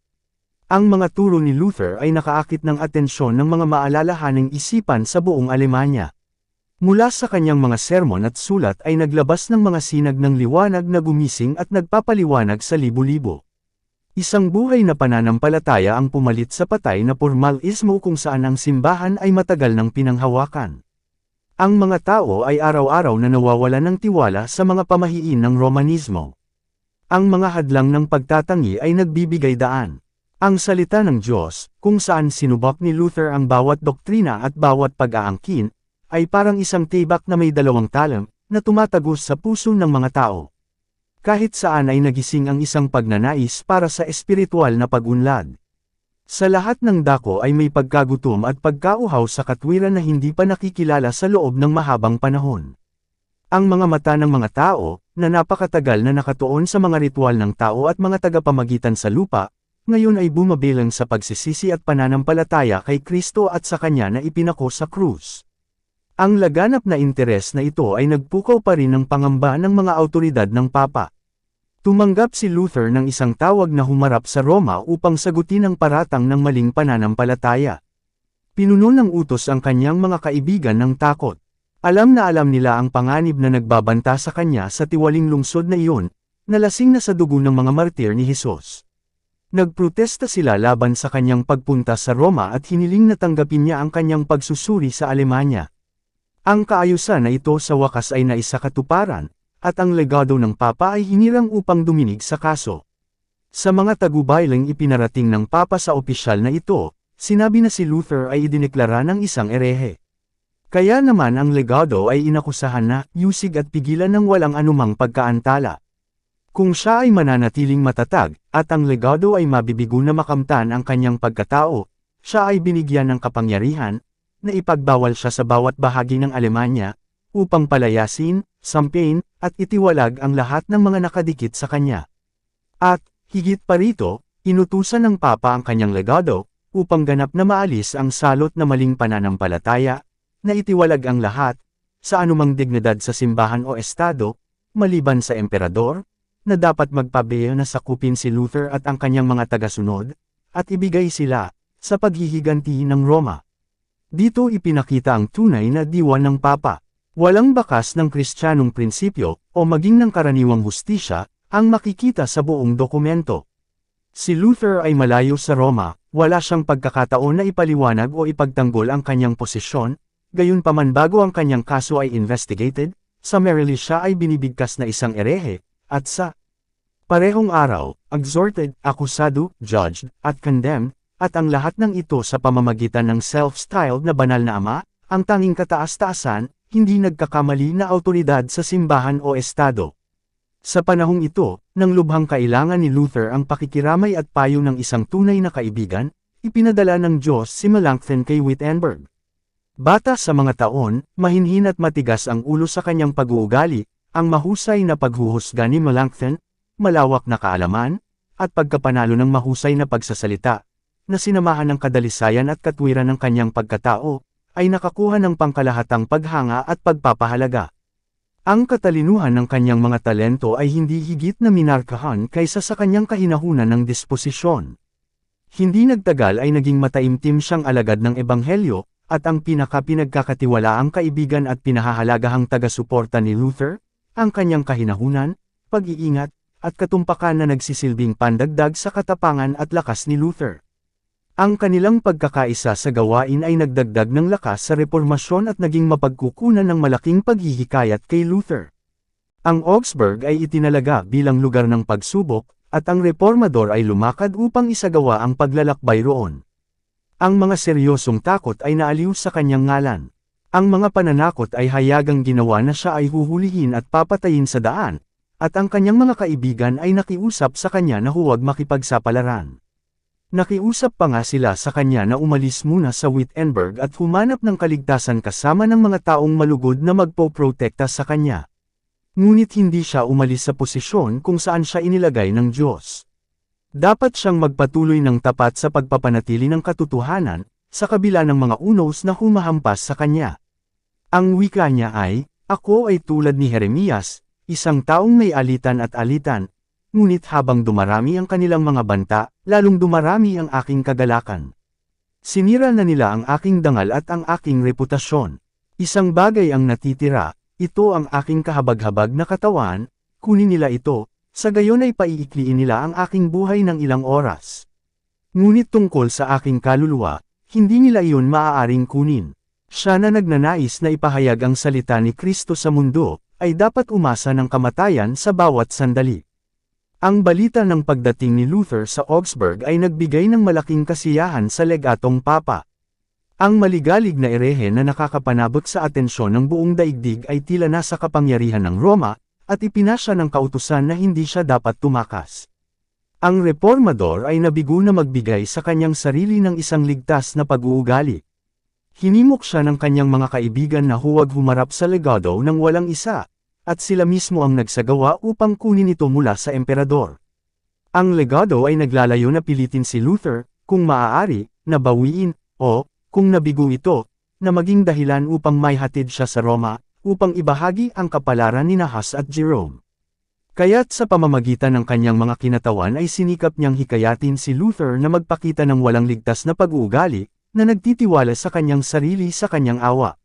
Ang mga turo ni Luther ay nakaakit ng atensyon ng mga maalalahaning isipan sa buong Alemanya. Mula sa kanyang mga sermon at sulat ay naglabas ng mga sinag ng liwanag na gumising at nagpapaliwanag sa libo-libo. Isang buhay na pananampalataya ang pumalit sa patay na formalismo kung saan ang simbahan ay matagal nang pinanghawakan. Ang mga tao ay araw-araw na nawawalan ng tiwala sa mga pamahiin ng Romanismo. Ang mga hadlang ng pagtatangi ay nagbibigay daan. Ang salita ng Diyos, kung saan sinubok ni Luther ang bawat doktrina at bawat pag-aangkin, ay parang isang tibak na may 2 talam, na tumatagos sa puso ng mga tao. Kahit saan ay nagising ang isang pagnanais para sa espiritual na pag-unlad. Sa lahat ng dako ay may pagkagutom at pagkauhaw sa katwiran na hindi pa nakikilala sa loob ng mahabang panahon. Ang mga mata ng mga tao, na napakatagal na nakatuon sa mga ritual ng tao at mga tagapamagitan sa lupa, ngayon ay bumabilang sa pagsisisi at pananampalataya kay Kristo at sa kanya na ipinako sa krus. Ang laganap na interes na ito ay nagpukaw pa rin ng pangamba ng mga awtoridad ng Papa. Tumanggap si Luther ng isang tawag na humarap sa Roma upang sagutin ang paratang ng maling pananampalataya. Pinuno ng utos ang kanyang mga kaibigan ng takot. Alam nila ang panganib na nagbabanta sa kanya sa tiwaling lungsod na iyon, na lasing na sa dugo ng mga martir ni Hesus. Nagprotesta sila laban sa kanyang pagpunta sa Roma at hiniling na tanggapin niya ang kanyang pagsusuri sa Alemanya. Ang kaayusan na ito sa wakas ay naisakatuparan, at ang legado ng Papa ay hinirang upang duminig sa kaso. Sa mga tagubayling ipinarating ng Papa sa opisyal na ito, sinabi na si Luther ay idineklara ng isang erehe. Kaya naman ang legado ay inakusahan na usig at pigilan ng walang anumang pagkaantala. Kung siya ay mananatiling matatag, at ang legado ay mabibigo na makamtan ang kanyang pagkatao, siya ay binigyan ng kapangyarihan, na ipagbawal siya sa bawat bahagi ng Alemanya, upang palayasin, sampain, at itiwalag ang lahat ng mga nakadikit sa kanya. At, higit pa rito, inutusan ng Papa ang kanyang legado, upang ganap na maalis ang salot na maling pananampalataya, na itiwalag ang lahat, sa anumang dignidad sa simbahan o estado, maliban sa emperador, na dapat magpabeyo na sakupin si Luther at ang kanyang mga tagasunod, at ibigay sila, sa paghihiganti ng Roma. Dito ipinakita ang tunay na diwa ng Papa. Walang bakas ng Kristiyanong prinsipyo, o maging ng karaniwang hustisya, ang makikita sa buong dokumento. Si Luther ay malayo sa Roma, wala siyang pagkakataon na ipaliwanag o ipagtanggol ang kanyang posisyon, gayunpaman bago ang kanyang kaso ay investigated, summarily siya ay binibigkas na isang erehe, at sa parehong araw, exhorted, akusado, judged, at condemned, at ang lahat ng ito sa pamamagitan ng self-styled na banal na ama, ang tanging kataas-taasan, hindi nagkakamali na awtoridad sa simbahan o estado. Sa panahong ito, nang lubhang kailangan ni Luther ang pakikiramay at payo ng isang tunay na kaibigan, ipinadala ng Diyos si Melanchthon kay Wittenberg. Bata sa mga taon, mahinhin at matigas ang ulo sa kanyang pag-uugali, ang mahusay na paghuhusga ni Melanchthon, malawak na kaalaman, at pagkapanalo ng mahusay na pagsasalita, na sinamahan ng kadalisayan at katwiran ng kanyang pagkatao, ay nakakuha ng pangkalahatang paghanga at pagpapahalaga. Ang katalinuhan ng kanyang mga talento ay hindi higit na minarkahan kaysa sa kanyang kahinahunan ng disposisyon. Hindi nagtagal ay naging mataimtim siyang alagad ng Ebanghelyo, at ang pinagkakatiwalaang kaibigan at pinahahalagahang taga-suporta ni Luther, ang kanyang kahinahunan, pag-iingat, at katumpakan na nagsisilbing pandagdag sa katapangan at lakas ni Luther. Ang kanilang pagkakaisa sa gawain ay nagdagdag ng lakas sa reformasyon at naging mapagkukunan ng malaking paghihikayat kay Luther. Ang Augsburg ay itinalaga bilang lugar ng pagsubok, at ang reformador ay lumakad upang isagawa ang paglalakbay roon. Ang mga seryosong takot ay naaliw sa kanyang ngalan. Ang mga pananakot ay hayagang ginawa na siya ay huhulihin at papatayin sa daan, at ang kanyang mga kaibigan ay nakiusap sa kanya na huwag makipagsapalaran. Nakiusap pa nga sila sa kanya na umalis muna sa Wittenberg at humanap ng kaligtasan kasama ng mga taong malugod na magpoprotekta sa kanya. Ngunit hindi siya umalis sa posisyon kung saan siya inilagay ng Diyos. Dapat siyang magpatuloy ng tapat sa pagpapanatili ng katotohanan, sa kabila ng mga unos na humahampas sa kanya. Ang wika niya ay, "Ako ay tulad ni Jeremias, isang taong may alitan at alitan, ngunit habang dumarami ang kanilang mga banta, lalong dumarami ang aking kagalakan. Sinira na nila ang aking dangal at ang aking reputasyon. Isang bagay ang natitira, ito ang aking kahabag-habag na katawan, kunin nila ito, sa gayon ay paiikliin nila ang aking buhay ng ilang oras. Ngunit tungkol sa aking kaluluwa, hindi nila iyon maaaring kunin. Siya na nagnanais na ipahayag ang salita ni Kristo sa mundo, ay dapat umasa ng kamatayan sa bawat sandali." Ang balita ng pagdating ni Luther sa Augsburg ay nagbigay ng malaking kasiyahan sa legatong Papa. Ang maligalig na erehe na nakakapanabot sa atensyon ng buong daigdig ay tila nasa kapangyarihan ng Roma, at ipinasya ng kautusan na hindi siya dapat tumakas. Ang reformador ay nabigo na magbigay sa kanyang sarili ng isang ligtas na pag-uugali. Hinimok siya ng kanyang mga kaibigan na huwag humarap sa legado ng walang isa, at sila mismo ang nagsagawa upang kunin ito mula sa emperador. Ang legado ay naglalayo na pilitin si Luther, kung maaari, na bawiin, o, kung nabigo ito, na maging dahilan upang maihatid siya sa Roma, upang ibahagi ang kapalaran ni Huss at Jerome. Kaya't sa pamamagitan ng kanyang mga kinatawan ay sinikap niyang hikayatin si Luther na magpakita ng walang ligtas na pag-uugali, na nagtitiwala sa kanyang sarili sa kanyang awa.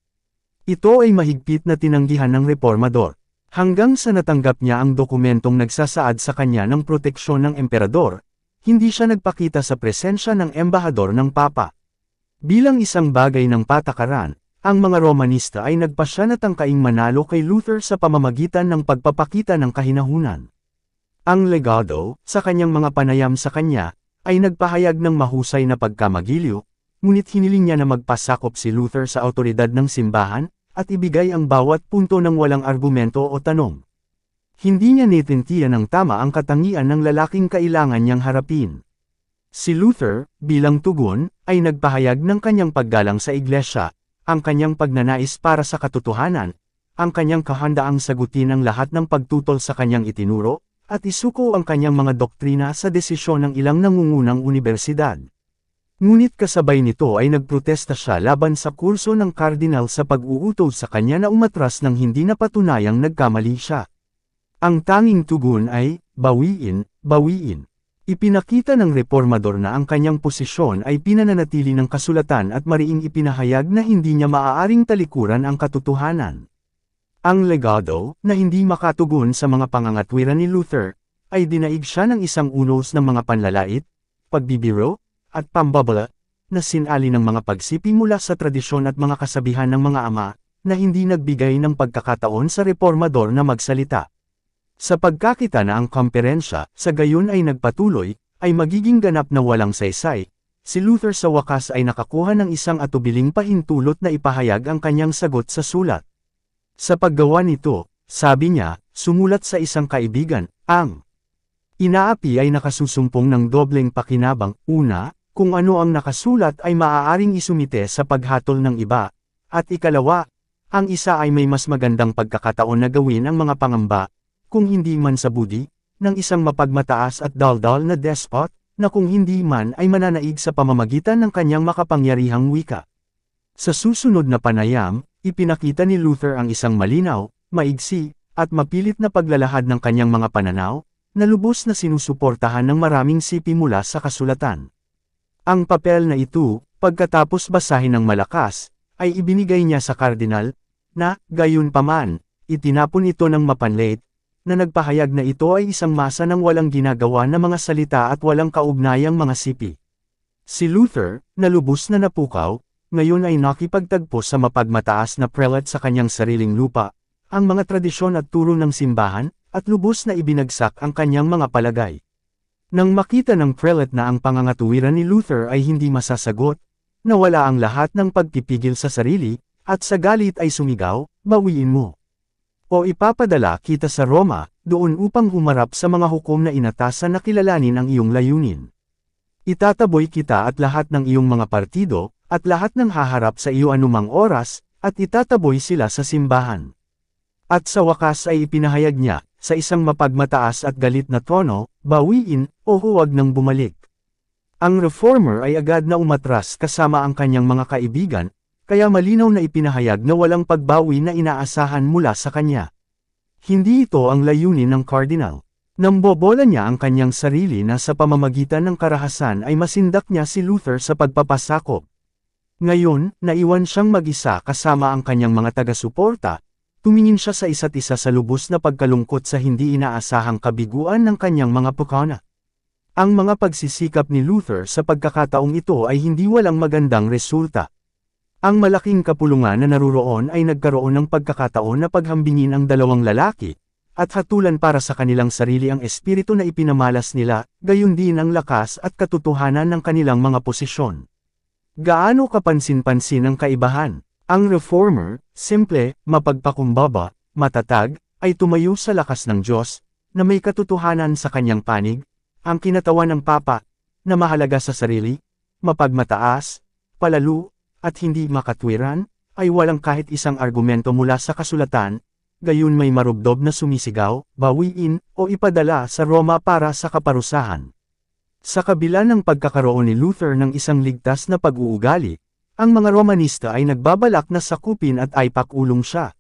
Ito ay mahigpit na tinanggihan ng reformador. Hanggang sa natanggap niya ang dokumentong nagsasaad sa kanya ng proteksyon ng emperador, hindi siya nagpakita sa presensya ng embahador ng Papa. Bilang isang bagay ng patakaran, ang mga Romanista ay nagpasya na tangkaing manalo kay Luther sa pamamagitan ng pagpapakita ng kahinahunan. Ang legado, sa kanyang mga panayam sa kanya, ay nagpahayag ng mahusay na pagkamagiliw, ngunit hiniling niya na magpasakop si Luther sa awtoridad ng simbahan, at ibigay ang bawat punto ng walang argumento o tanong. Hindi niya naintindihan ng tama ang katangian ng lalaking kailangan niyang harapin. Si Luther, bilang tugon, ay nagpahayag ng kanyang paggalang sa iglesia, ang kanyang pagnanais para sa katotohanan, ang kanyang kahandaang sagutin ang lahat ng pagtutol sa kanyang itinuro, at isuko ang kanyang mga doktrina sa desisyon ng ilang nangungunang unibersidad. Ngunit kasabay nito ay nagprotesta siya laban sa kurso ng kardinal sa pag-uutos sa kanya na umatras ng hindi napatunayang nagkamali siya. Ang tanging tugon ay, bawiin, bawiin. Ipinakita ng reformador na ang kanyang posisyon ay pinananatili ng kasulatan at mariing ipinahayag na hindi niya maaaring talikuran ang katotohanan. Ang legado, na hindi makatugon sa mga pangangatwiran ni Luther, ay dinaig siya ng isang unos ng mga panlalait, pagbibiro, at pambabala, na sinali ng mga pagsipi mula sa tradisyon at mga kasabihan ng mga ama, na hindi nagbigay ng pagkakataon sa reformador na magsalita. Sa pagkakita na ang komperensya, sa gayon ay nagpatuloy, ay magiging ganap na walang saysay, si Luther sa wakas ay nakakuha ng isang atubiling pahintulot na ipahayag ang kanyang sagot sa sulat. Sa paggawa nito, sabi niya, sumulat sa isang kaibigan, ang inaapi ay nakasusumpong ng dobleng pakinabang. Una, kung ano ang nakasulat ay maaaring isumite sa paghatol ng iba, at ikalawa, ang isa ay may mas magandang pagkakataon na gawin ang mga pangamba, kung hindi man sa budi, ng isang mapagmataas at daldal na despot, na kung hindi man ay mananaig sa pamamagitan ng kanyang makapangyarihang wika. Sa susunod na panayam, ipinakita ni Luther ang isang malinaw, maigsi, at mapilit na paglalahad ng kanyang mga pananaw, na lubos na sinusuportahan ng maraming sipi mula sa kasulatan. Ang papel na ito, pagkatapos basahin ng malakas, ay ibinigay niya sa kardinal, na, gayunpaman, itinapon ito ng mapanlait, na nagpahayag na ito ay isang masa ng walang ginagawa na mga salita at walang kaugnayang mga sipi. Si Luther, na lubos na napukaw, ngayon ay nakipagtagpo sa mapagmataas na prelate sa kanyang sariling lupa, ang mga tradisyon at turo ng simbahan, at lubos na ibinagsak ang kanyang mga palagay. Nang makita ng prelate na ang pangangatuwiran ni Luther ay hindi masasagot, nawala ang lahat ng pagpipigil sa sarili, at sa galit ay sumigaw, bawiin mo. O ipapadala kita sa Roma, doon upang humarap sa mga hukom na inatasan na kilalanin ang iyong layunin. Itataboy kita at lahat ng iyong mga partido, at lahat ng haharap sa iyo anumang oras, at itataboy sila sa simbahan. At sa wakas ay ipinahayag niya, sa isang mapagmataas at galit na tono, bawiin, o huwag nang bumalik. Ang reformer ay agad na umatras kasama ang kanyang mga kaibigan, kaya malinaw na ipinahayag na walang pagbawi na inaasahan mula sa kanya. Hindi ito ang layunin ng cardinal. Nambobola niya ang kanyang sarili na sa pamamagitan ng karahasan ay masindak niya si Luther sa pagpapasakop. Ngayon, naiwan siyang mag-isa kasama ang kanyang mga taga-suporta, tumingin siya sa isa't isa sa lubos na pagkalungkot sa hindi inaasahang kabiguan ng kanyang mga pukana. Ang mga pagsisikap ni Luther sa pagkakataong ito ay hindi walang magandang resulta. Ang malaking kapulungan na naruroon ay nagkaroon ng pagkakataon na paghambingin ang dalawang lalaki, at hatulan para sa kanilang sarili ang espiritu na ipinamalas nila, gayon din ang lakas at katotohanan ng kanilang mga posisyon. Gaano kapansin-pansin ang kaibahan? Ang reformer, simple, mapagpakumbaba, matatag, ay tumayo sa lakas ng Diyos, na may katotohanan sa kanyang panig, ang kinatawan ng Papa, na mahalaga sa sarili, mapagmataas, palalo, at hindi makatwiran, ay walang kahit isang argumento mula sa kasulatan, gayon may marubdob na sumisigaw, bawiin, o ipadala sa Roma para sa kaparusahan. Sa kabila ng pagkakaroon ni Luther ng isang ligtas na pag-uugali, ang mga Romanista ay nagbabalak na sakupin at aipakulong siya.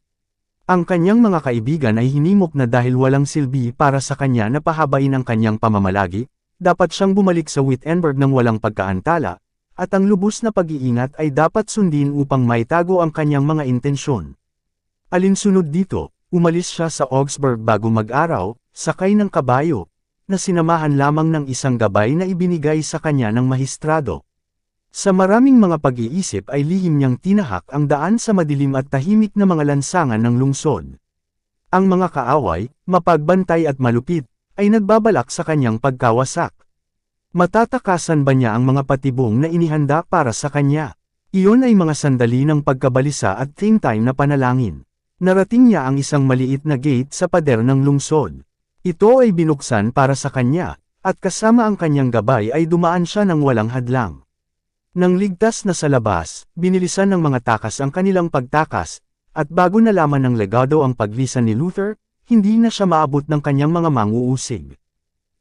Ang kanyang mga kaibigan ay hinimok na dahil walang silbi para sa kanya na pahabain ang kanyang pamamalagi, dapat siyang bumalik sa Wittenberg ng walang pagkaantala, at ang lubos na pag-iingat ay dapat sundin upang maitago ang kanyang mga intensyon. Alinsunod dito, umalis siya sa Augsburg bago mag-araw, sakay ng kabayo, na sinamahan lamang ng isang gabay na ibinigay sa kanya ng mahistrado. Sa maraming mga pag-iisip ay lihim niyang tinahak ang daan sa madilim at tahimik na mga lansangan ng lungsod. Ang mga kaaway, mapagbantay at malupit, ay nagbabalak sa kanyang pagkawasak. Matatakasan ba niya ang mga patibong na inihanda para sa kanya? Iyon ay mga sandali ng pagkabalisa at same time na panalangin. Narating niya ang isang maliit na gate sa pader ng lungsod. Ito ay binuksan para sa kanya, at kasama ang kanyang gabay ay dumaan siya ng walang hadlang. Nang ligtas na sa labas, binilisan ng mga takas ang kanilang pagtakas, at bago nalaman ng legado ang paglisan ni Luther, hindi na siya maabot ng kanyang mga manguusig.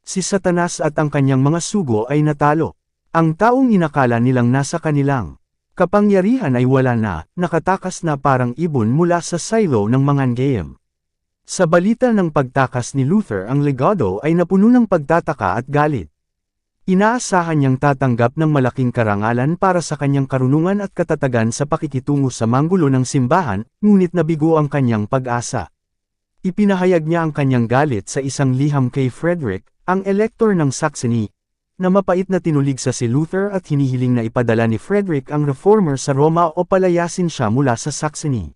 Si Satanas at ang kanyang mga sugo ay natalo. Ang taong inakala nilang nasa kanilang kapangyarihan ay wala na, nakatakas na parang ibon mula sa silo ng Manganeim. Sa balita ng pagtakas ni Luther, ang legado ay napuno ng pagtataka at galit. Inaasahan niyang tatanggap ng malaking karangalan para sa kanyang karunungan at katatagan sa pakikitungo sa manggulo ng simbahan, ngunit nabigo ang kanyang pag-asa. Ipinahayag niya ang kanyang galit sa isang liham kay Frederick, ang elector ng Saxony, na mapait na tinuligsa si Luther at hinihiling na ipadala ni Frederick ang reformer sa Roma o palayasin siya mula sa Saxony.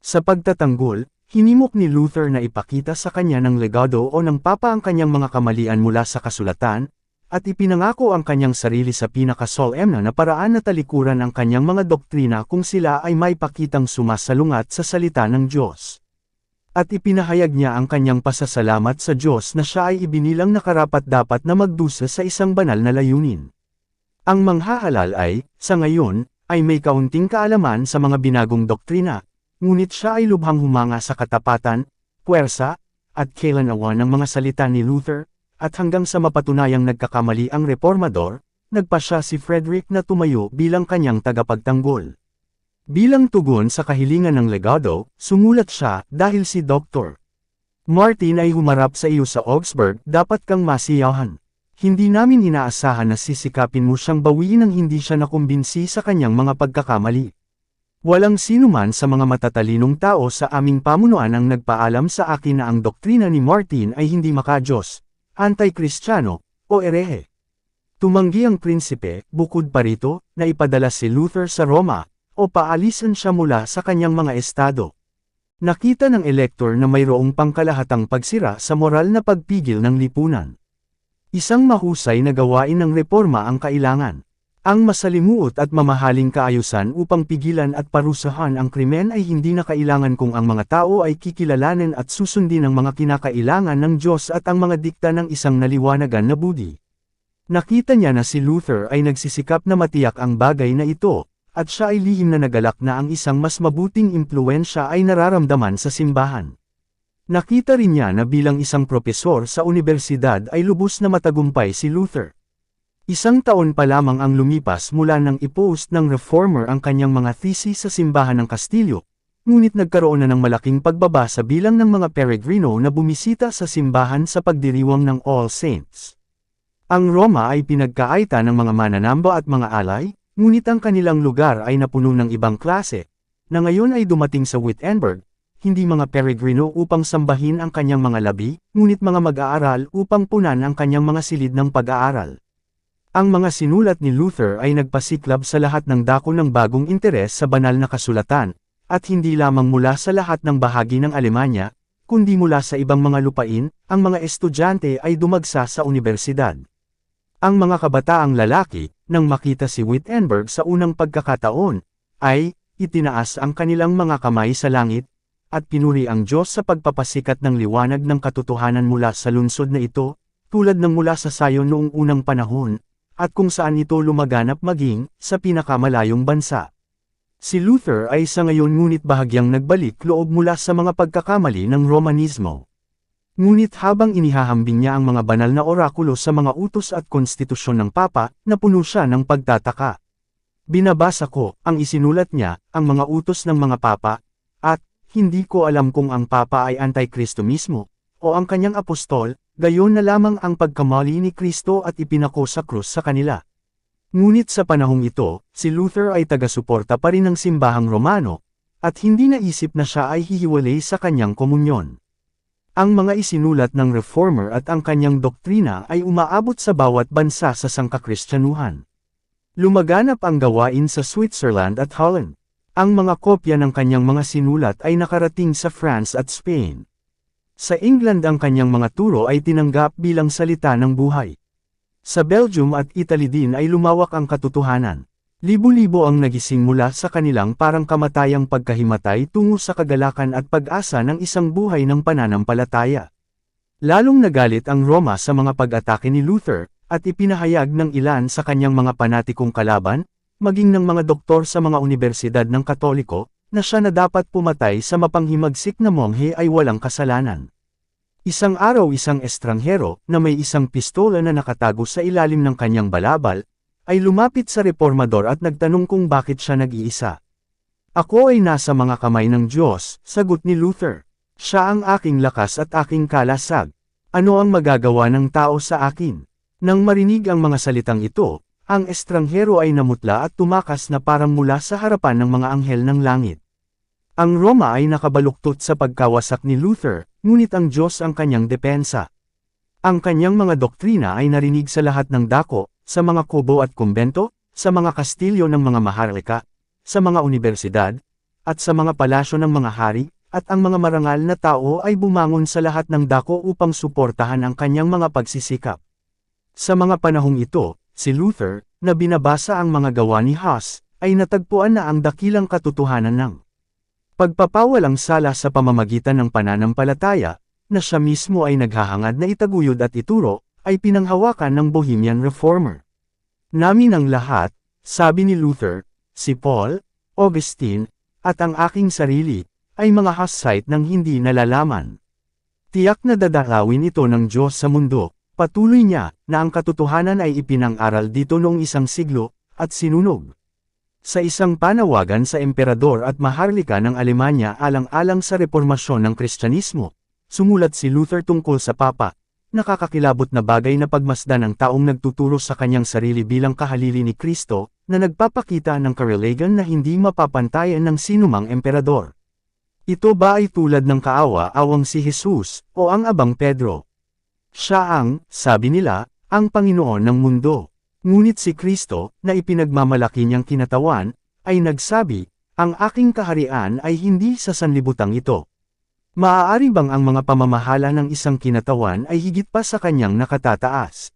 Sa pagtatanggol, hinimok ni Luther na ipakita sa kanya ng legado o ng papa ang kanyang mga kamalian mula sa kasulatan, at ipinangako ang kanyang sarili sa pinakasolemna na paraan na talikuran ang kanyang mga doktrina kung sila ay may pakitang sumasalungat sa salita ng Diyos. At ipinahayag niya ang kanyang pasasalamat sa Diyos na siya ay ibinilang na karapat-dapat na magdusa sa isang banal na layunin. Ang manghahalal ay, sa ngayon, ay may kaunting kaalaman sa mga binagong doktrina, ngunit siya ay lubhang humanga sa katapatan, puwersa, at kailanawan ng mga salita ni Luther, at hanggang sa mapatunayang nagkakamali ang reformador, nagpasya si Frederick na tumayo bilang kanyang tagapagtanggol. Bilang tugon sa kahilingan ng legado, sumulat siya, dahil si Dr. Martin ay humarap sa iyo sa Augsburg, dapat kang masiyahan. Hindi namin inaasahan na sisikapin mo siyang bawiin nang hindi siya nakumbinsi sa kanyang mga pagkakamali. Walang sinuman sa mga matatalinong tao sa aming pamunuan ang nagpaalam sa akin na ang doktrina ni Martin ay hindi maka-Diyos, anti-Kristiyano, o erehe. Tumanggi ang prinsipe, bukod pa rito, na ipadala si Luther sa Roma, o paalisan siya mula sa kanyang mga estado. Nakita ng elektor na mayroong pangkalahatang pagsira sa moral na pagpigil ng lipunan. Isang mahusay na gawain ng reforma ang kailangan. Ang masalimuot at mamahaling kaayusan upang pigilan at parusahan ang krimen ay hindi na kailangan kung ang mga tao ay kikilalanin at susundin ang mga kinakailangan ng Diyos at ang mga dikta ng isang naliwanagan na budi. Nakita niya na si Luther ay nagsisikap na matiyak ang bagay na ito, at siya ay lihim na nagalak na ang isang mas mabuting impluwensya ay nararamdaman sa simbahan. Nakita rin niya na bilang isang propesor sa universidad ay lubos na matagumpay si Luther. Isang taon pa lamang ang lumipas mula nang ipost ng reformer ang kanyang mga thesis sa simbahan ng Kastilyo, ngunit nagkaroon na ng malaking pagbaba sa bilang ng mga peregrino na bumisita sa simbahan sa pagdiriwang ng All Saints. Ang Roma ay pinagkaita ng mga mananamba at mga alay, ngunit ang kanilang lugar ay napuno ng ibang klase, na ngayon ay dumating sa Wittenberg, hindi mga peregrino upang sambahin ang kanyang mga labi, ngunit mga mag-aaral upang punan ang kanyang mga silid ng pag-aaral. Ang mga sinulat ni Luther ay nagpasiklab sa lahat ng dako ng bagong interes sa banal na kasulatan, at hindi lamang mula sa lahat ng bahagi ng Alemanya, kundi mula sa ibang mga lupain, ang mga estudyante ay dumagsa sa universidad. Ang mga kabataang lalaki, nang makita si Wittenberg sa unang pagkakataon, ay itinaas ang kanilang mga kamay sa langit, at pinuri ang Diyos sa pagpapasikat ng liwanag ng katotohanan mula sa lungsod na ito, tulad ng mula sa Sayon noong unang panahon, at kung saan ito lumaganap maging sa pinakamalayong bansa. Si Luther ay sa ngayon ngunit bahagyang nagbalik loob mula sa mga pagkakamali ng Romanismo. Ngunit habang inihahambing niya ang mga banal na orakulo sa mga utos at konstitusyon ng Papa, napuno siya ng pagtataka. Binabasa ko, ang isinulat niya, ang mga utos ng mga Papa, at, hindi ko alam kung ang Papa ay anti-Kristo mismo, o ang kanyang apostol, gayon na lamang ang pagkamali ni Kristo at ipinako sa krus sa kanila. Ngunit sa panahong ito, si Luther ay taga-suporta pa rin ng simbahang Romano, at hindi naisip na siya ay hihiwalay sa kanyang komunyon. Ang mga isinulat ng reformer at ang kanyang doktrina ay umaabot sa bawat bansa sa sangkakristyanuhan. Lumaganap ang gawain sa Switzerland at Holland. Ang mga kopya ng kanyang mga sinulat ay nakarating sa France at Spain. Sa England ang kanyang mga turo ay tinanggap bilang salita ng buhay. Sa Belgium at Italy din ay lumawak ang katotohanan. Libo-libo ang nagising mula sa kanilang parang kamatayang pagkahimatay tungo sa kagalakan at pag-asa ng isang buhay ng pananampalataya. Lalong nagalit ang Roma sa mga pag-atake ni Luther, at ipinahayag ng ilan sa kanyang mga panatikong kalaban, maging ng mga doktor sa mga universidad ng Katoliko, na siya na dapat pumatay sa mapanghimagsik na monghe ay walang kasalanan. Isang araw isang estranghero, na may isang pistola na nakatago sa ilalim ng kanyang balabal, ay lumapit sa reformador at nagtanong kung bakit siya nag-iisa. Ako ay nasa mga kamay ng Diyos, sagot ni Luther. Siya ang aking lakas at aking kalasag. Ano ang magagawa ng tao sa akin? Nang marinig ang mga salitang ito, ang estranghero ay namutla at tumakas na parang mula sa harapan ng mga anghel ng langit. Ang Roma ay nakabaluktot sa pagkawasak ni Luther, ngunit ang Diyos ang kanyang depensa. Ang kanyang mga doktrina ay narinig sa lahat ng dako, sa mga kubo at kumbento, sa mga kastilyo ng mga maharlika, sa mga universidad, at sa mga palasyo ng mga hari, at ang mga marangal na tao ay bumangon sa lahat ng dako upang suportahan ang kanyang mga pagsisikap. Sa mga panahong ito, si Luther, na binabasa ang mga gawa ni Huss, ay natagpuan na ang dakilang katotohanan ng pagpapawalang sala sa pamamagitan ng pananampalataya, na siya mismo ay naghahangad na itaguyod at ituro, ay pinanghawakan ng Bohemian Reformer. Namin ang lahat, sabi ni Luther, si Paul, Augustine, at ang aking sarili, ay mga Hussite nang hindi nalalaman. Tiyak na dadalawin ito ng Diyos sa mundo, patuloy niya, na ang katotohanan ay ipinang-aral dito noong isang siglo, at sinunog. Sa isang panawagan sa emperador at maharlika ng Alemanya alang-alang sa reformasyon ng Kristyanismo, sumulat si Luther tungkol sa Papa, nakakakilabot na bagay na pagmasdan ang taong nagtuturo sa kanyang sarili bilang kahalili ni Kristo, na nagpapakita ng karelagan na hindi mapapantayan ng sinumang emperador. Ito ba ay tulad ng kaawa-awang si Jesus, o ang abang Pedro? Siya ang, sabi nila, ang Panginoon ng mundo. Ngunit si Kristo, na ipinagmamalaki niyang kinatawan, ay nagsabi, ang aking kaharian ay hindi sa sanlibutang ito. Maaari bang ang mga pamamahala ng isang kinatawan ay higit pa sa kanyang nakatataas?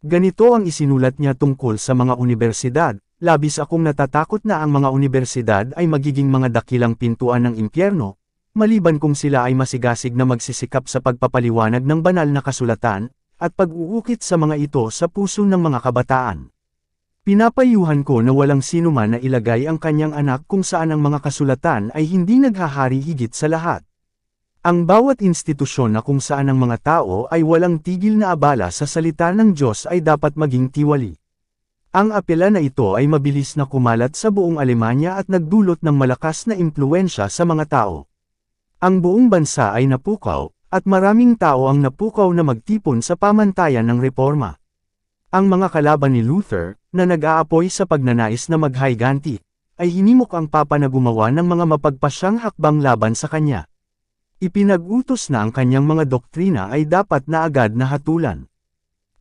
Ganito ang isinulat niya tungkol sa mga universidad, labis akong natatakot na ang mga universidad ay magiging mga dakilang pintuan ng impyerno, maliban kung sila ay masigasig na magsisikap sa pagpapaliwanag ng banal na kasulatan, at pag-uukit sa mga ito sa puso ng mga kabataan. Pinapayuhan ko na walang sinuman na ilagay ang kanyang anak kung saan ang mga kasulatan ay hindi naghahari higit sa lahat. Ang bawat institusyon na kung saan ang mga tao ay walang tigil na abala sa salita ng Diyos ay dapat maging tiwali. Ang apela na ito ay mabilis na kumalat sa buong Alemanya at nagdulot ng malakas na impluwensya sa mga tao. Ang buong bansa ay napukaw, at maraming tao ang napukaw na magtipon sa pamantayan ng reforma. Ang mga kalaban ni Luther, na nag-aapoy sa pagnanais na maghayganti, ay hinimok ang Papa na gumawa ng mga mapagpasyang hakbang laban sa kanya. Ipinag-utos na ang kanyang mga doktrina ay dapat na agad na hatulan.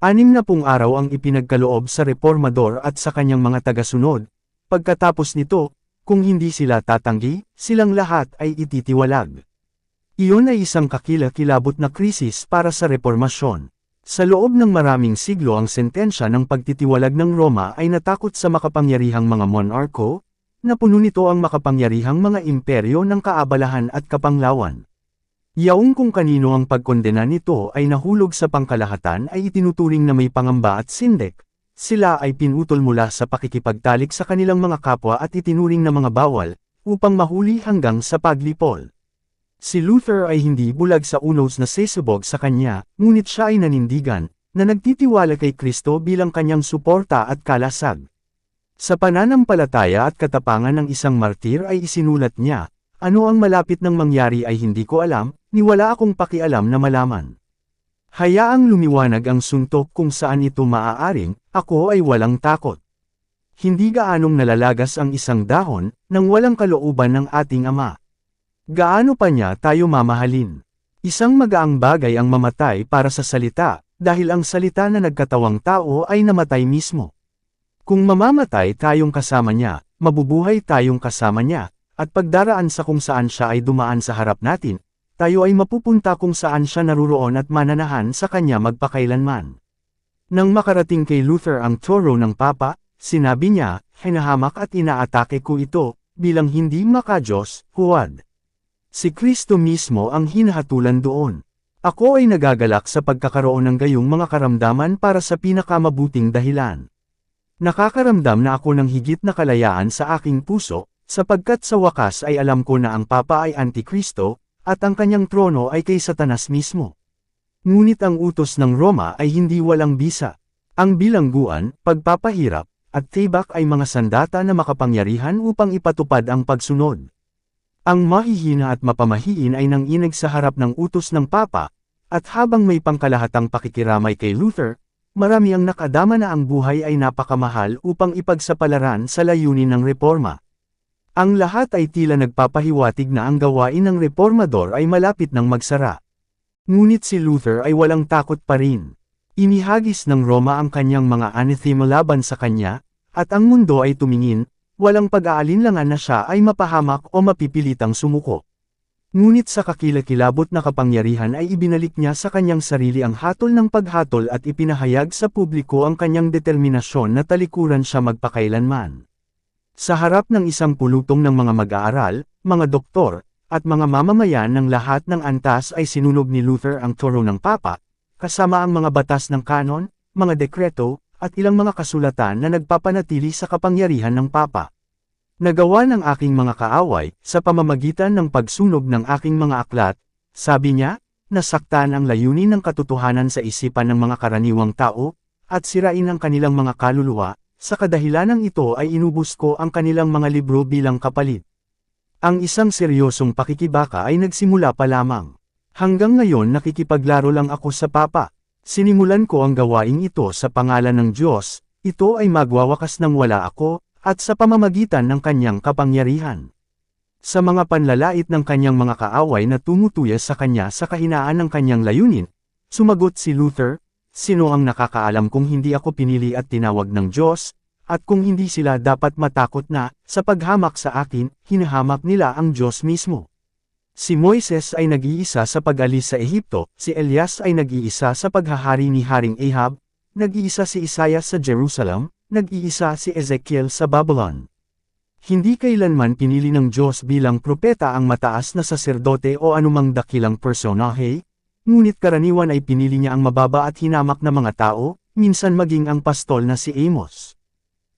60 araw ang ipinagkaloob sa reformador at sa kanyang mga tagasunod. Pagkatapos nito, kung hindi sila tatanggi, silang lahat ay ititiwalag. Iyon ay isang kakilakilabot na krisis para sa reformasyon. Sa loob ng maraming siglo ang sentensya ng pagtitiwalag ng Roma ay natakot sa makapangyarihang mga monarko, na puno nito ang makapangyarihang mga imperyo ng kaabalahan at kapanglawan. Yaong kung kanino ang pagkondena nito ay nahulog sa pangkalahatan ay itinuturing na may pangamba at sindek, sila ay pinutol mula sa pakikipagtalik sa kanilang mga kapwa at itinuring na mga bawal, upang mahuli hanggang sa paglipol. Si Luther ay hindi bulag sa unos na sesubog sa kanya, ngunit siya ay nanindigan, na nagtitiwala kay Kristo bilang kanyang suporta at kalasag. Sa pananampalataya at katapangan ng isang martir ay isinulat niya, ano ang malapit ng mangyari ay hindi ko alam, ni wala akong pakialam na malaman. Hayaang lumiwanag ang suntok kung saan ito maaaring, ako ay walang takot. Hindi gaanong nalalagas ang isang dahon, nang walang kalooban ng ating Ama. Gaano pa niya tayo mamahalin? Isang magaang bagay ang mamatay para sa salita, dahil ang salita na nagkatawang tao ay namatay mismo. Kung mamamatay tayong kasama niya, mabubuhay tayong kasama niya, at pagdaraan sa kung saan siya ay dumaan sa harap natin, tayo ay mapupunta kung saan siya naruroon at mananahan sa kanya magpakailanman. Nang makarating kay Luther ang toro ng Papa, sinabi niya, hinahamak at inaatake ko ito, bilang hindi makajos, huwad. Si Kristo mismo ang hinahatulan doon. Ako ay nagagalak sa pagkakaroon ng gayong mga karamdaman para sa pinakamabuting dahilan. Nakakaramdam na ako ng higit na kalayaan sa aking puso, sapagkat sa wakas ay alam ko na ang Papa ay Antikristo, at ang kanyang trono ay kay Satanas mismo. Ngunit ang utos ng Roma ay hindi walang bisa. Ang bilangguan, pagpapahirap, at tibak ay mga sandata na makapangyarihan upang ipatupad ang pagsunod. Ang mahihina at mapamahiin ay nanginig sa harap ng utos ng Papa, at habang may pangkalahatang pakikiramay kay Luther, marami ang nakadama na ang buhay ay napakamahal upang ipagsapalaran sa layunin ng reforma. Ang lahat ay tila nagpapahiwatig na ang gawain ng reformador ay malapit ng magsara. Ngunit si Luther ay walang takot pa rin. Inihagis ng Roma ang kanyang mga anathema laban sa kanya, at ang mundo ay tumingin, walang pag-aalinlangan na siya ay mapahamak o mapipilitang sumuko. Ngunit sa kakilakilabot na kapangyarihan ay ibinalik niya sa kanyang sarili ang hatol ng paghatol at ipinahayag sa publiko ang kanyang determinasyon na talikuran siya magpakailanman. Sa harap ng isang pulutong ng mga mag-aaral, mga doktor, at mga mamamayan ng lahat ng antas ay sinunog ni Luther ang toro ng Papa, kasama ang mga batas ng kanon, mga dekreto, at ilang mga kasulatan na nagpapanatili sa kapangyarihan ng Papa. Nagawa ng aking mga kaaway, sa pamamagitan ng pagsunog ng aking mga aklat, sabi niya, nasaktan ang layunin ng katotohanan sa isipan ng mga karaniwang tao, at sirain ang kanilang mga kaluluwa, sa kadahilanang ito ay inubos ko ang kanilang mga libro bilang kapalit. Ang isang seryosong pakikibaka ay nagsimula pa lamang. Hanggang ngayon nakikipaglaro lang ako sa Papa. Sinimulan ko ang gawaing ito sa pangalan ng Diyos, ito ay magwawakas nang wala ako, at sa pamamagitan ng kanyang kapangyarihan. Sa mga panlalait ng kanyang mga kaaway na tumutuya sa kanya sa kahinaan ng kanyang layunin, sumagot si Luther, sino ang nakakaalam kung hindi ako pinili at tinawag ng Diyos, at kung hindi sila dapat matakot na, sa paghamak sa akin, hinahamak nila ang Diyos mismo. Si Moises ay nag-iisa sa pag-alis sa Ehipto, si Elias ay nag-iisa sa paghahari ni Haring Ahab, nag-iisa si Isaiah sa Jerusalem, nag-iisa si Ezekiel sa Babylon. Hindi kailanman pinili ng Diyos bilang propeta ang mataas na saserdote o anumang dakilang personahe, ngunit karaniwan ay pinili niya ang mababa at hinamak na mga tao, minsan maging ang pastol na si Amos.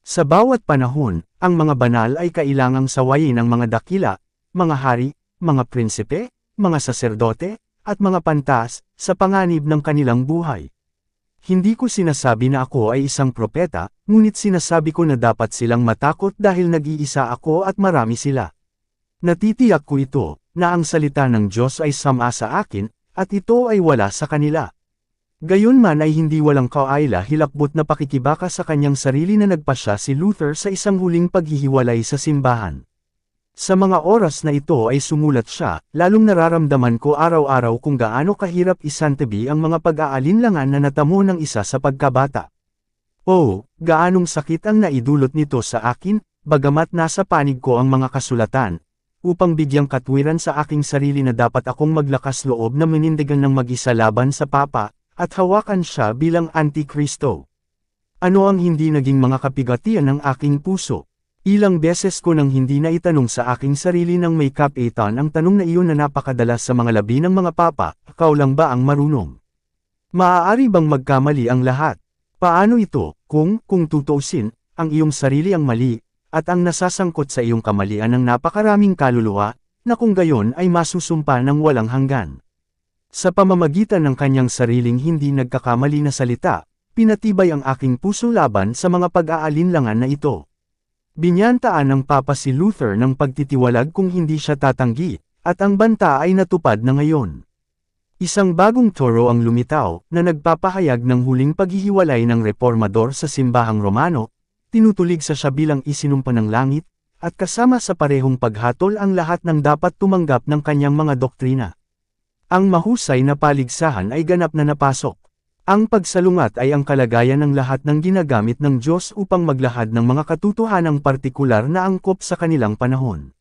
Sa bawat panahon, ang mga banal ay kailangang sawayin ang mga dakila, mga hari, mga prinsipe, mga saserdote, at mga pantas, sa panganib ng kanilang buhay. Hindi ko sinasabi na ako ay isang propeta, ngunit sinasabi ko na dapat silang matakot dahil nag-iisa ako at marami sila. Natitiyak ko ito, na ang salita ng Diyos ay sama sa akin, at ito ay wala sa kanila. Gayunman ay hindi walang kaayla hilakbot na pakikibaka sa kanyang sarili na nagpasya si Luther sa isang huling paghihiwalay sa simbahan. Sa mga oras na ito ay sumulat siya, lalong nararamdaman ko araw-araw kung gaano kahirap isantabi ang mga pag-aalinlangan na natamo ng isa sa pagkabata. Oh, gaanong sakit ang naidulot nito sa akin, bagamat nasa panig ko ang mga kasulatan, upang bigyang katwiran sa aking sarili na dapat akong maglakas loob na manindigan ng mag-isa laban sa Papa, at hawakan siya bilang Antikristo. Ano ang hindi naging mga kapigatian ng aking puso? Ilang beses ko nang hindi na itanong sa aking sarili ng may kapitan ang tanong na iyon na napakadalas sa mga labi ng mga Papa, ikaw lang ba ang marunong? Maaari bang magkamali ang lahat? Paano ito, kung tutuusin, ang iyong sarili ang mali, at ang nasasangkot sa iyong kamalian ng napakaraming kaluluwa, na kung gayon ay masusumpa ng walang hanggan? Sa pamamagitan ng kanyang sariling hindi nagkakamali na salita, pinatibay ang aking puso laban sa mga pag-aalinlangan na ito. Binyantaan ng Papa si Luther ng pagtitiwalag kung hindi siya tatanggi, at ang banta ay natupad na ngayon. Isang bagong toro ang lumitaw, na nagpapahayag ng huling paghihiwalay ng reformador sa simbahang Romano, tinutulig sa siya bilang isinumpa ng langit, at kasama sa parehong paghatol ang lahat ng dapat tumanggap ng kanyang mga doktrina. Ang mahusay na paligsahan ay ganap na napasok. Ang pagsalungat ay ang kalagayan ng lahat ng ginagamit ng Diyos upang maglahad ng mga katotohanang partikular na angkop sa kanilang panahon.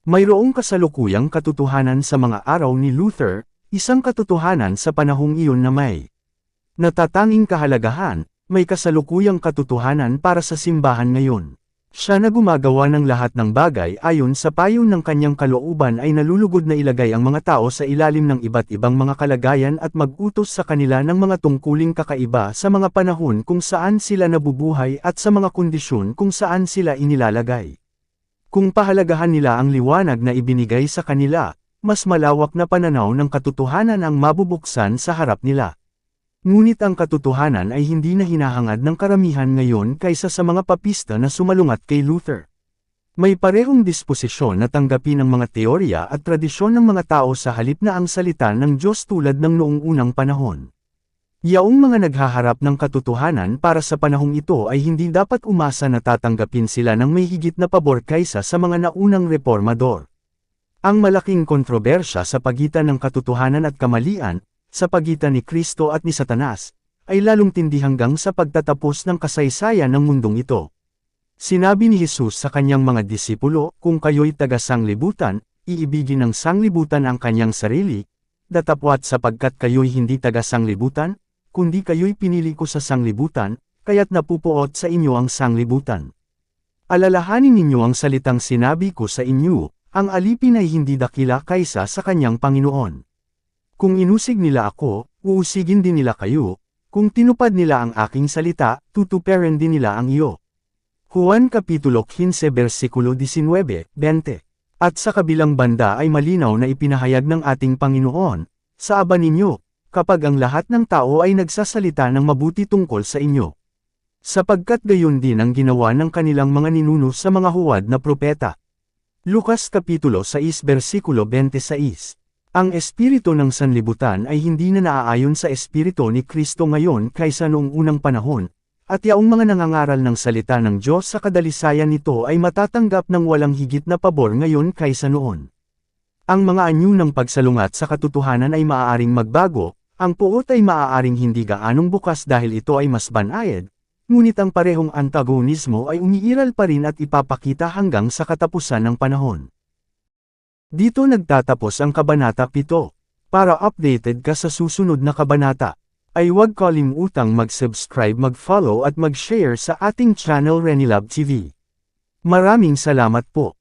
Mayroong kasalukuyang katotohanan sa mga araw ni Luther, isang katotohanan sa panahong iyon na may natatanging kahalagahan, may kasalukuyang katotohanan para sa simbahan ngayon. Siya na gumagawa ng lahat ng bagay ayon sa payo ng kanyang kalooban ay nalulugod na ilagay ang mga tao sa ilalim ng iba't ibang mga kalagayan at mag-utos sa kanila ng mga tungkuling kakaiba sa mga panahon kung saan sila nabubuhay at sa mga kondisyon kung saan sila inilalagay. Kung pahalagahan nila ang liwanag na ibinigay sa kanila, mas malawak na pananaw ng katotohanan ang mabubuksan sa harap nila. Ngunit ang katotohanan ay hindi na hinahangad ng karamihan ngayon kaysa sa mga papista na sumalungat kay Luther. May parehong disposisyon na tanggapin ang mga teorya at tradisyon ng mga tao sa halip na ang salita ng Diyos tulad ng noong unang panahon. Yaong mga naghaharap ng katotohanan para sa panahong ito ay hindi dapat umasa na tatanggapin sila ng may higit na pabor kaysa sa mga naunang reformador. Ang malaking kontrobersya sa pagitan ng katotohanan at kamalian, sa pagitan ni Kristo at ni Satanas, ay lalong tindi hanggang sa pagtatapos ng kasaysayan ng mundong ito. Sinabi ni Jesus sa kanyang mga disipulo, kung kayo'y taga-sanglibutan, iibigin ng sanglibutan ang kanyang sarili, datapwat sapagkat kayo'y hindi taga-sanglibutan, kundi kayo'y pinili ko sa sanglibutan, kaya't napupuot sa inyo ang sanglibutan. Alalahanin ninyo ang salitang sinabi ko sa inyo, ang alipin ay hindi dakila kaysa sa kanyang Panginoon. Kung inusig nila ako, uusigin din nila kayo, kung tinupad nila ang aking salita, tutuparin din nila ang iyo. Juan Kapitulo 15 versikulo 19-20. At sa kabilang banda ay malinaw na ipinahayag ng ating Panginoon, sa aba ninyo, kapag ang lahat ng tao ay nagsasalita ng mabuti tungkol sa inyo. Sapagkat gayon din ang ginawa ng kanilang mga ninuno sa mga huwad na propeta. Lucas Kapitulo 6 versikulo 26. Ang espiritu ng sanlibutan ay hindi na naaayon sa espiritu ni Kristo ngayon kaysa noong unang panahon, at yaong mga nangangaral ng salita ng Diyos sa kadalisayan nito ay matatanggap ng walang higit na pabor ngayon kaysa noon. Ang mga anyo ng pagsalungat sa katotohanan ay maaaring magbago, ang puot ay maaaring hindi gaanong bukas dahil ito ay mas banayad, ngunit ang parehong antagonismo ay umiiral pa rin at ipapakita hanggang sa katapusan ng panahon. Dito nagtatapos ang Kabanata 7. Para updated ka sa susunod na kabanata, ay huwag kalimutang mag-subscribe, mag-follow at mag-share sa ating channel Renilab TV. Maraming salamat po.